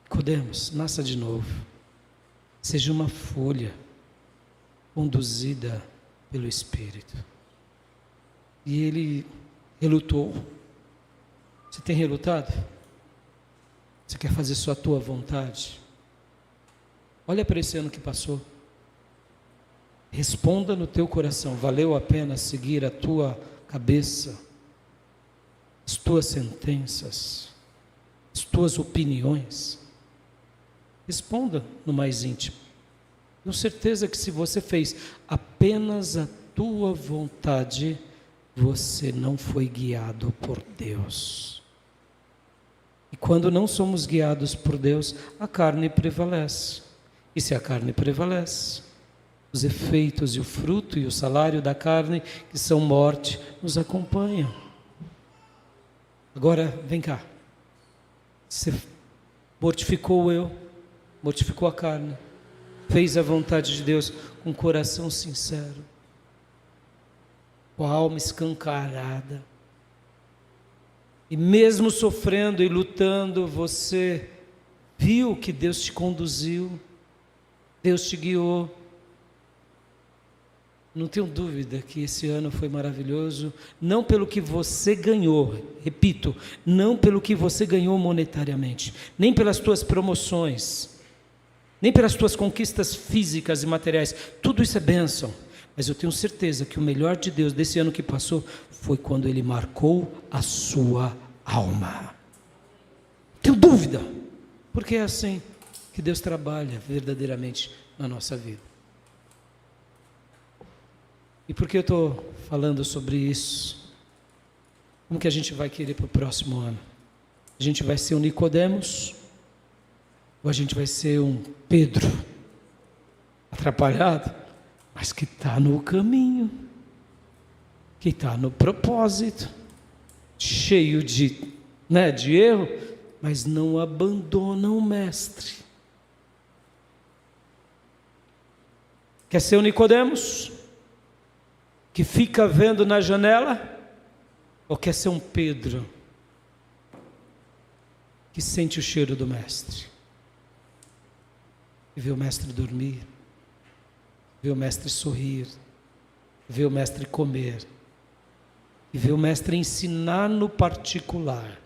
Nicodemos, nasça de novo. Seja uma folha conduzida pelo Espírito. E ele relutou. Você tem relutado? Você quer fazer só a tua vontade? Olha para esse ano que passou. Responda no teu coração: valeu a pena seguir a tua cabeça, as tuas sentenças, as tuas opiniões? Responda no mais íntimo. Tenho certeza que se você fez apenas a tua vontade, você não foi guiado por Deus. E quando não somos guiados por Deus, a carne prevalece. E se a carne prevalece, os efeitos e o fruto e o salário da carne, que são morte, nos acompanham. Agora, vem cá. Você mortificou o eu, mortificou a carne, fez a vontade de Deus com o coração sincero, com a alma escancarada, e mesmo sofrendo e lutando, você viu que Deus te conduziu, Deus te guiou. Não tenho dúvida que esse ano foi maravilhoso, não pelo que você ganhou, repito, não pelo que você ganhou monetariamente, nem pelas tuas promoções, nem pelas tuas conquistas físicas e materiais, tudo isso é bênção. Mas eu tenho certeza que o melhor de Deus desse ano que passou foi quando Ele marcou a sua alma. Tenho dúvida, porque é assim que Deus trabalha verdadeiramente na nossa vida. E por que eu estou falando sobre isso? Como que a gente vai querer para o próximo ano? A gente vai ser um Nicodemos? Ou a gente vai ser um Pedro atrapalhado, mas que está no caminho, que está no propósito, cheio de erro, mas não abandona o mestre? Quer ser um Nicodemos que fica vendo na janela, ou quer ser um Pedro que sente o cheiro do mestre e vê o mestre dormir, vê o mestre sorrir, vê o mestre comer e vê o mestre ensinar no particular?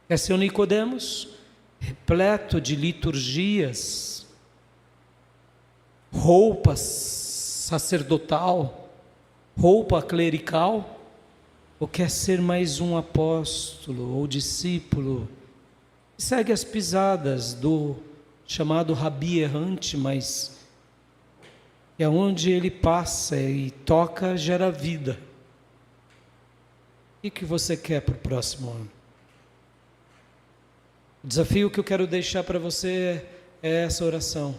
Quer ser um Nicodemos repleto de liturgias, roupas sacerdotal, roupa clerical? Ou quer ser mais um apóstolo ou discípulo que segue as pisadas do chamado rabi errante, mas E aonde ele passa e toca, gera vida. O que você quer para o próximo ano? O desafio que eu quero deixar para você é essa oração.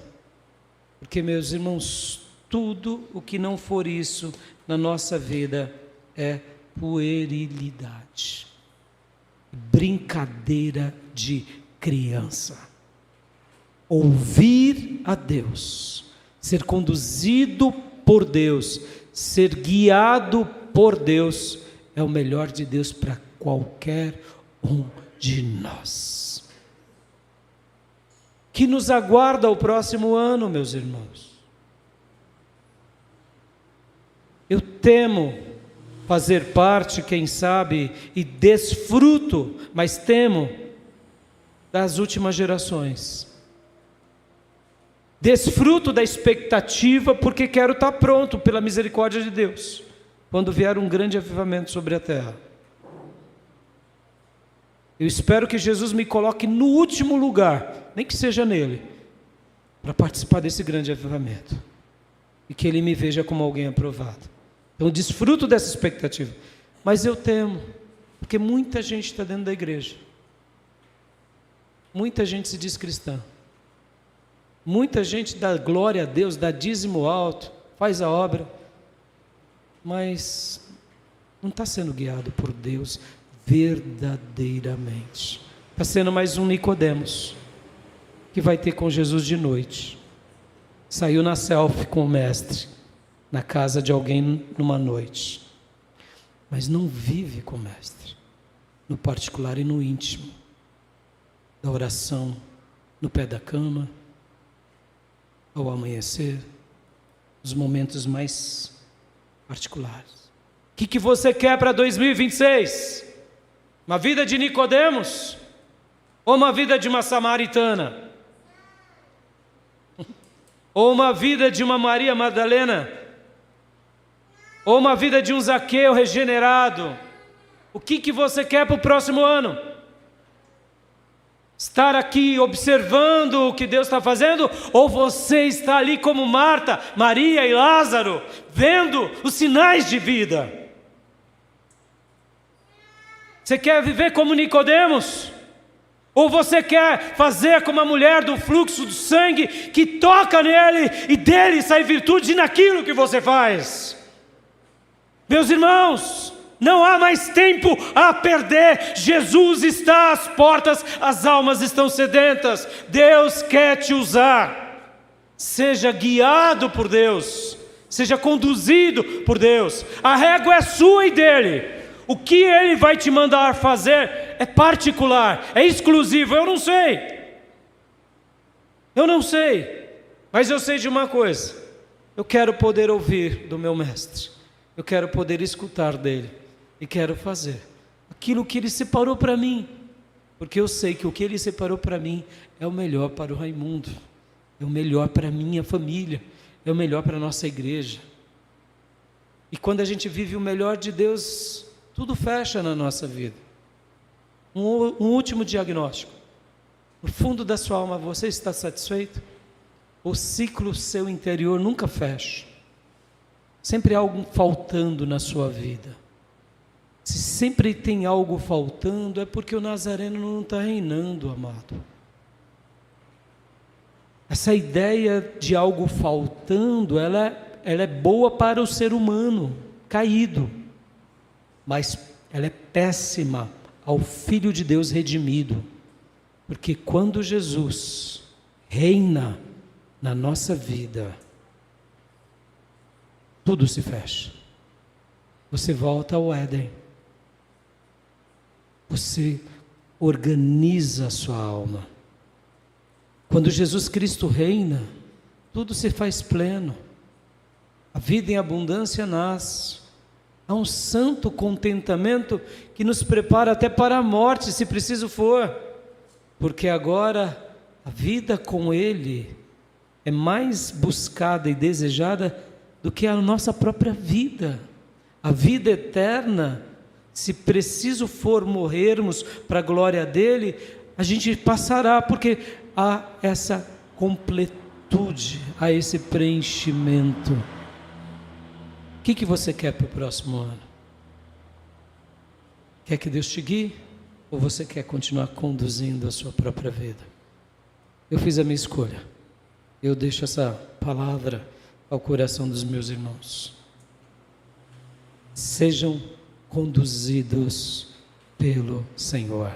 Porque, meus irmãos, tudo o que não for isso na nossa vida é puerilidade, brincadeira de criança. Ouvir a Deus, ser conduzido por Deus, ser guiado por Deus, é o melhor de Deus para qualquer um de nós. Que nos aguarda o próximo ano, meus irmãos? Eu temo fazer parte, quem sabe, e desfruto, mas temo das últimas gerações. Desfruto da expectativa, porque quero estar pronto pela misericórdia de Deus, quando vier um grande avivamento sobre a terra. Eu espero que Jesus me coloque no último lugar, nem que seja nele, para participar desse grande avivamento, e que ele me veja como alguém aprovado. Então desfruto dessa expectativa, mas eu temo, porque muita gente está dentro da igreja, muita gente se diz cristã, muita gente dá glória a Deus, dá dízimo alto, faz a obra, mas não está sendo guiado por Deus verdadeiramente. Está sendo mais um Nicodemos, que vai ter com Jesus de noite. Saiu na selfie com o mestre, na casa de alguém numa noite, mas não vive com o mestre, no particular e no íntimo, da oração, no pé da cama, ao amanhecer, os momentos mais particulares. O que você quer para 2026? Uma vida de Nicodemos? Ou uma vida de uma samaritana? Ou uma vida de uma Maria Madalena? Ou uma vida de um Zaqueu regenerado? O que você quer para o próximo ano? Estar aqui observando o que Deus está fazendo? Ou você está ali como Marta, Maria e Lázaro, vendo os sinais de vida? Você quer viver como Nicodemos? Ou você quer fazer como a mulher do fluxo do sangue, que toca nele e dele sai virtude naquilo que você faz? Meus irmãos, não há mais tempo a perder. Jesus está às portas, as almas estão sedentas. Deus quer te usar. Seja guiado por Deus, seja conduzido por Deus. A régua é sua e dele. O que ele vai te mandar fazer é particular, é exclusivo. Eu não sei, mas eu sei de uma coisa: eu quero poder ouvir do meu mestre, eu quero poder escutar dele, e quero fazer aquilo que ele separou para mim, porque eu sei que o que ele separou para mim é o melhor para o Raimundo, é o melhor para a minha família, é o melhor para a nossa igreja. E quando a gente vive o melhor de Deus, tudo fecha na nossa vida. Um último diagnóstico: no fundo da sua alma, você está satisfeito? O ciclo seu interior nunca fecha, sempre há algo faltando na sua vida. Se sempre tem algo faltando, é porque o Nazareno não está reinando, amado. Essa ideia de algo faltando, ela é boa para o ser humano caído, mas ela é péssima ao Filho de Deus redimido, porque quando Jesus reina na nossa vida, tudo se fecha. Você volta ao Éden, você organiza a sua alma. Quando Jesus Cristo reina, tudo se faz pleno, a vida em abundância nasce. Há um santo contentamento que nos prepara até para a morte, se preciso for, porque agora a vida com Ele é mais buscada e desejada do que a nossa própria vida. A vida eterna, se preciso for morrermos para a glória dEle, a gente passará, porque há essa plenitude, a esse preenchimento. O que você quer para o próximo ano? Quer que Deus te guie? Ou você quer continuar conduzindo a sua própria vida? Eu fiz a minha escolha. Eu deixo essa palavra ao coração dos meus irmãos. Sejam conduzidos pelo Senhor.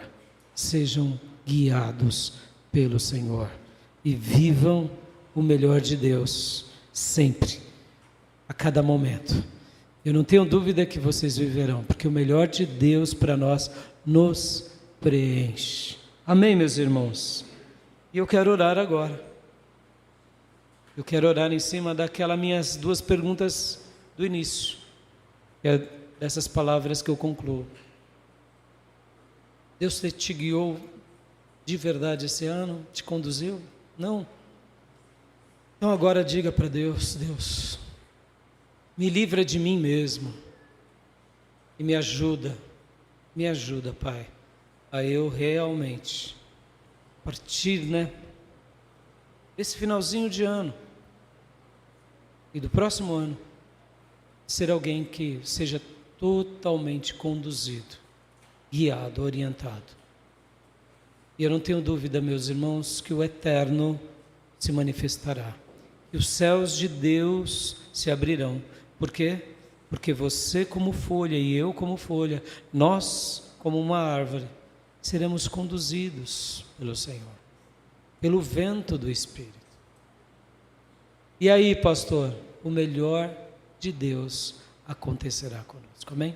Sejam guiados pelo Senhor. E vivam o melhor de Deus, sempre, a cada momento. Eu não tenho dúvida que vocês viverão, porque o melhor de Deus para nós nos preenche. Amém, meus irmãos? E eu quero orar agora. Eu quero orar em cima daquelas minhas 2 perguntas do início. É dessas palavras que eu concluo. Deus te guiou de verdade esse ano? Te conduziu? Não. Então agora diga para Deus: Deus, me livra de mim mesmo e me ajuda, Pai, a eu realmente, a partir, desse finalzinho de ano e do próximo ano, ser alguém que seja totalmente conduzido, guiado, orientado. E eu não tenho dúvida, meus irmãos, que o eterno se manifestará. E os céus de Deus se abrirão. Por quê? Porque você como folha e eu como folha, nós como uma árvore, seremos conduzidos pelo Senhor, pelo vento do Espírito. E aí, pastor, o melhor de Deus acontecerá conosco. Amém?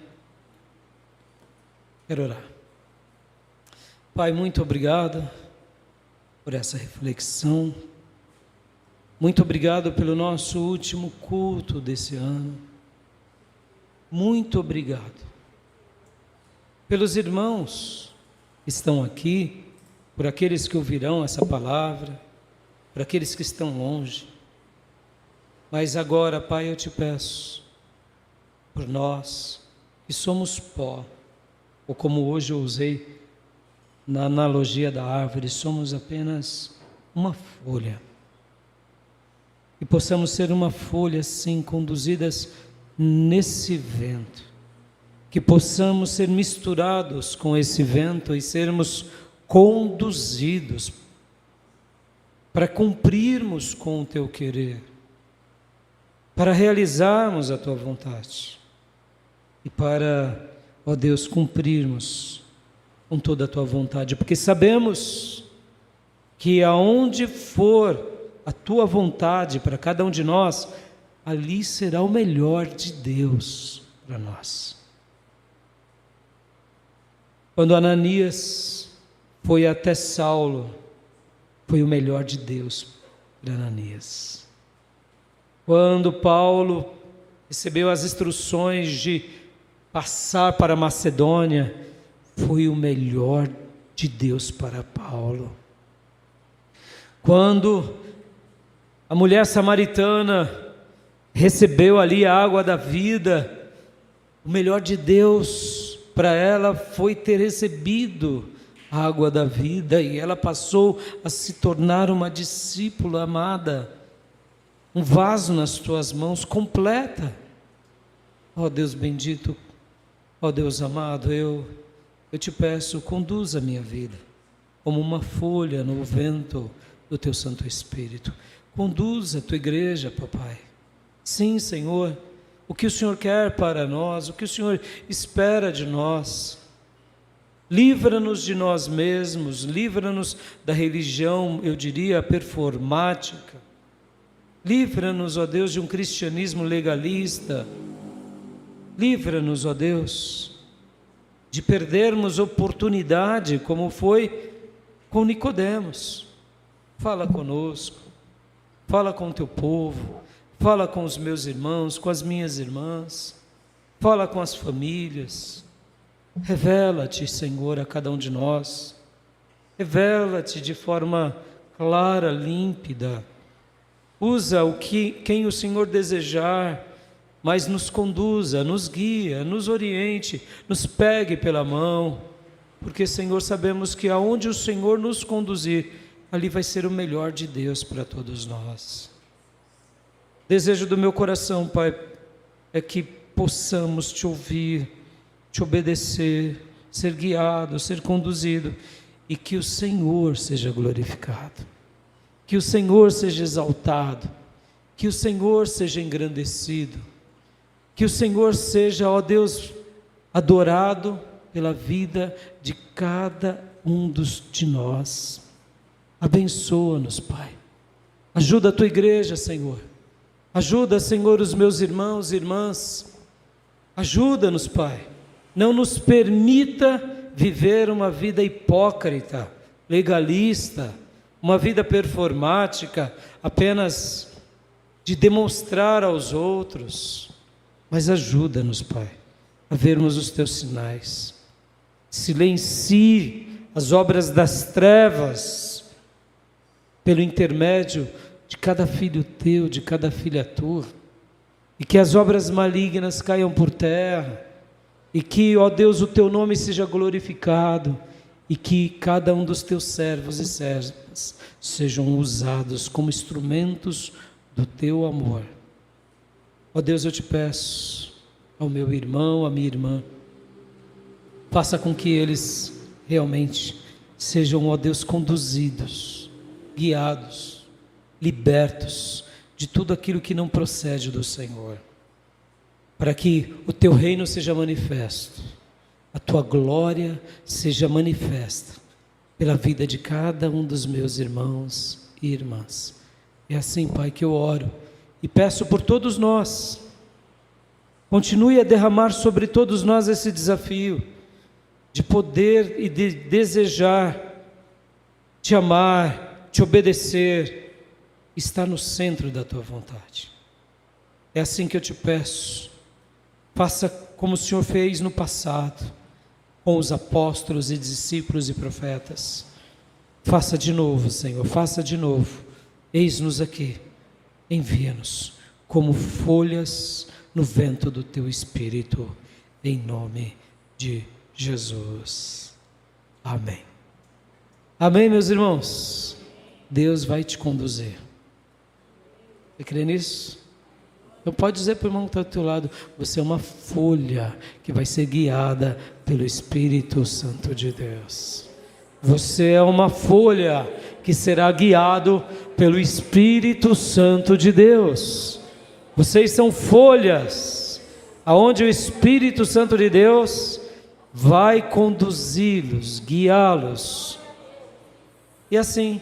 Quero orar. Pai, muito obrigado por essa reflexão. Muito obrigado pelo nosso último culto desse ano. Muito obrigado pelos irmãos que estão aqui, por aqueles que ouvirão essa palavra, por aqueles que estão longe. Mas agora, Pai, eu te peço, por nós que somos pó, ou como hoje eu usei na analogia da árvore, somos apenas uma folha. E possamos ser uma folha, sim, conduzidas nesse vento. Que possamos ser misturados com esse vento e sermos conduzidos para cumprirmos com o Teu querer, para realizarmos a Tua vontade e para, ó Deus, cumprirmos com toda a Tua vontade, porque sabemos que aonde for a Tua vontade para cada um de nós, ali será o melhor de Deus para nós. Quando Ananias foi até Saulo, foi o melhor de Deus para Ananias. Quando Paulo recebeu as instruções de passar para a Macedônia, foi o melhor de Deus para Paulo. Quando a mulher samaritana recebeu ali a água da vida, o melhor de Deus para ela foi ter recebido a água da vida, e ela passou a se tornar uma discípula amada, um vaso nas tuas mãos, completa. Ó Deus bendito, ó Deus amado, eu te peço, conduza a minha vida como uma folha no vento do Teu Santo Espírito. Conduza a Tua igreja, papai. Sim, Senhor, o que o Senhor quer para nós, o que o Senhor espera de nós. Livra-nos de nós mesmos, livra-nos da religião, eu diria, performática. Livra-nos, ó Deus, de um cristianismo legalista. Livra-nos, ó Deus, de perdermos oportunidade, como foi com Nicodemos. Fala conosco, fala com o Teu povo, fala com os meus irmãos, com as minhas irmãs, fala com as famílias. Revela-te, Senhor, a cada um de nós. Revela-te de forma clara, límpida. Usa quem o Senhor desejar, mas nos conduza, nos guia, nos oriente, nos pegue pela mão, porque, Senhor, sabemos que aonde o Senhor nos conduzir ali vai ser o melhor de Deus para todos nós. Desejo do meu coração, Pai, é que possamos Te ouvir, Te obedecer, ser guiado, ser conduzido, e que o Senhor seja glorificado, que o Senhor seja exaltado, que o Senhor seja engrandecido, que o Senhor seja, ó Deus, adorado pela vida de cada um de nós. Abençoa-nos, Pai. Ajuda a Tua igreja, Senhor. Ajuda, Senhor, os meus irmãos e irmãs. Ajuda-nos, Pai. Não nos permita viver uma vida hipócrita, legalista, uma vida performática, apenas de demonstrar aos outros. Mas ajuda-nos, Pai, a vermos os Teus sinais. Silencie as obras das trevas pelo intermédio de cada filho Teu, de cada filha Tua, e que as obras malignas caiam por terra, e que, ó Deus, o Teu nome seja glorificado, e que cada um dos Teus servos e servas sejam usados como instrumentos do Teu amor. Ó Deus, eu Te peço, ao meu irmão, à minha irmã, faça com que eles realmente sejam, ó Deus, conduzidos, guiados, libertos de tudo aquilo que não procede do Senhor, para que o Teu reino seja manifesto, a Tua glória seja manifesta pela vida de cada um dos meus irmãos e irmãs. É assim, Pai, que eu oro e peço por todos nós. Continue a derramar sobre todos nós esse desafio de poder e de desejar Te amar, Te obedecer, estar no centro da Tua vontade. É assim que eu Te peço. Faça como o Senhor fez no passado, com os apóstolos e discípulos e profetas. Faça de novo, Senhor, faça de novo. Eis-nos aqui, envia-nos como folhas no vento do Teu Espírito, em nome de Jesus. Amém. Amém, meus irmãos? Deus vai te conduzir. Você crê nisso? Então pode dizer para o irmão que está do teu lado: você é uma folha que vai ser guiada pelo Espírito Santo de Deus. Você é uma folha que será guiado pelo Espírito Santo de Deus. Vocês são folhas aonde o Espírito Santo de Deus vai conduzi-los, guiá-los. E assim,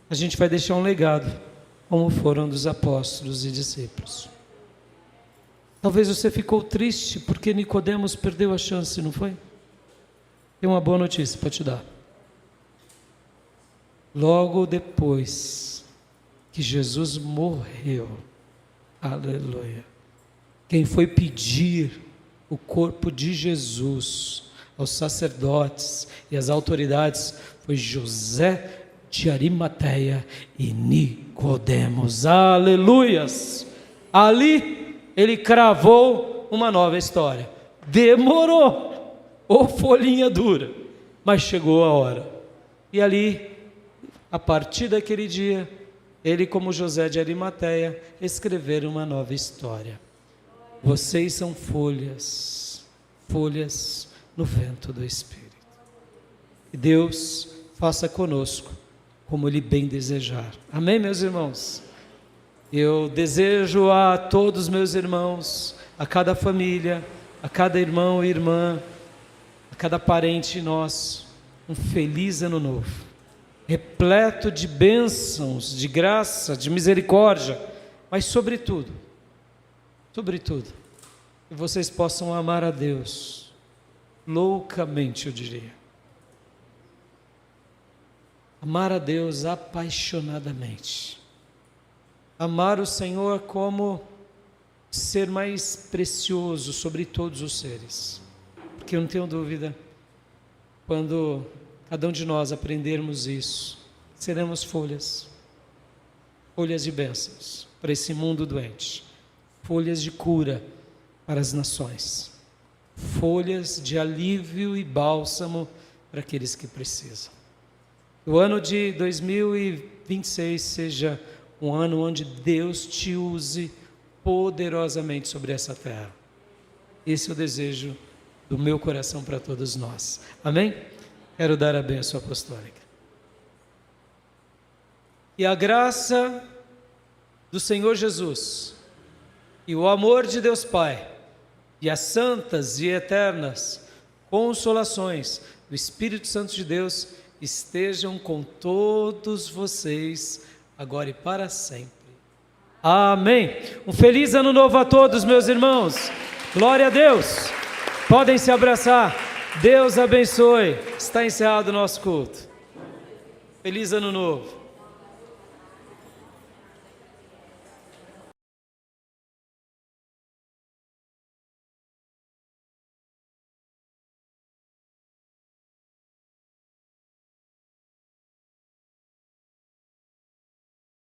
a gente vai deixar um legado, como foram dos apóstolos e discípulos. Talvez você ficou triste porque Nicodemos perdeu a chance, não foi? Tem uma boa notícia para te dar. Logo depois que Jesus morreu, aleluia, quem foi pedir o corpo de Jesus aos sacerdotes e às autoridades foi José de Arimateia e Nicodemos, aleluias. Ali ele cravou uma nova história. Demorou, ou folhinha dura, mas chegou a hora. E ali, a partir daquele dia, ele, como José de Arimateia, escreveram uma nova história. Vocês são folhas, folhas no vento do Espírito. E Deus faça conosco como Ele bem desejar. Amém, meus irmãos? Eu desejo a todos meus irmãos, a cada família, a cada irmão e irmã, a cada parente nosso, um feliz ano novo, repleto de bênçãos, de graça, de misericórdia, mas sobretudo, que vocês possam amar a Deus, loucamente eu diria. Amar a Deus apaixonadamente. Amar o Senhor como ser mais precioso sobre todos os seres. Porque eu não tenho dúvida, quando cada um de nós aprendermos isso, seremos folhas de bênçãos para esse mundo doente, folhas de cura para as nações, folhas de alívio e bálsamo para aqueles que precisam. o ano de 2026 seja um ano onde Deus te use poderosamente sobre essa terra. Esse é o desejo do meu coração para todos nós. Amém? Quero dar a bênção apostólica. E a graça do Senhor Jesus, e o amor de Deus Pai, e as santas e eternas consolações do Espírito Santo de Deus estejam com todos vocês, agora e para sempre. Amém. Um feliz ano novo a todos, meus irmãos. Glória a Deus. Podem se abraçar. Deus abençoe. Está encerrado o nosso culto. Feliz ano novo.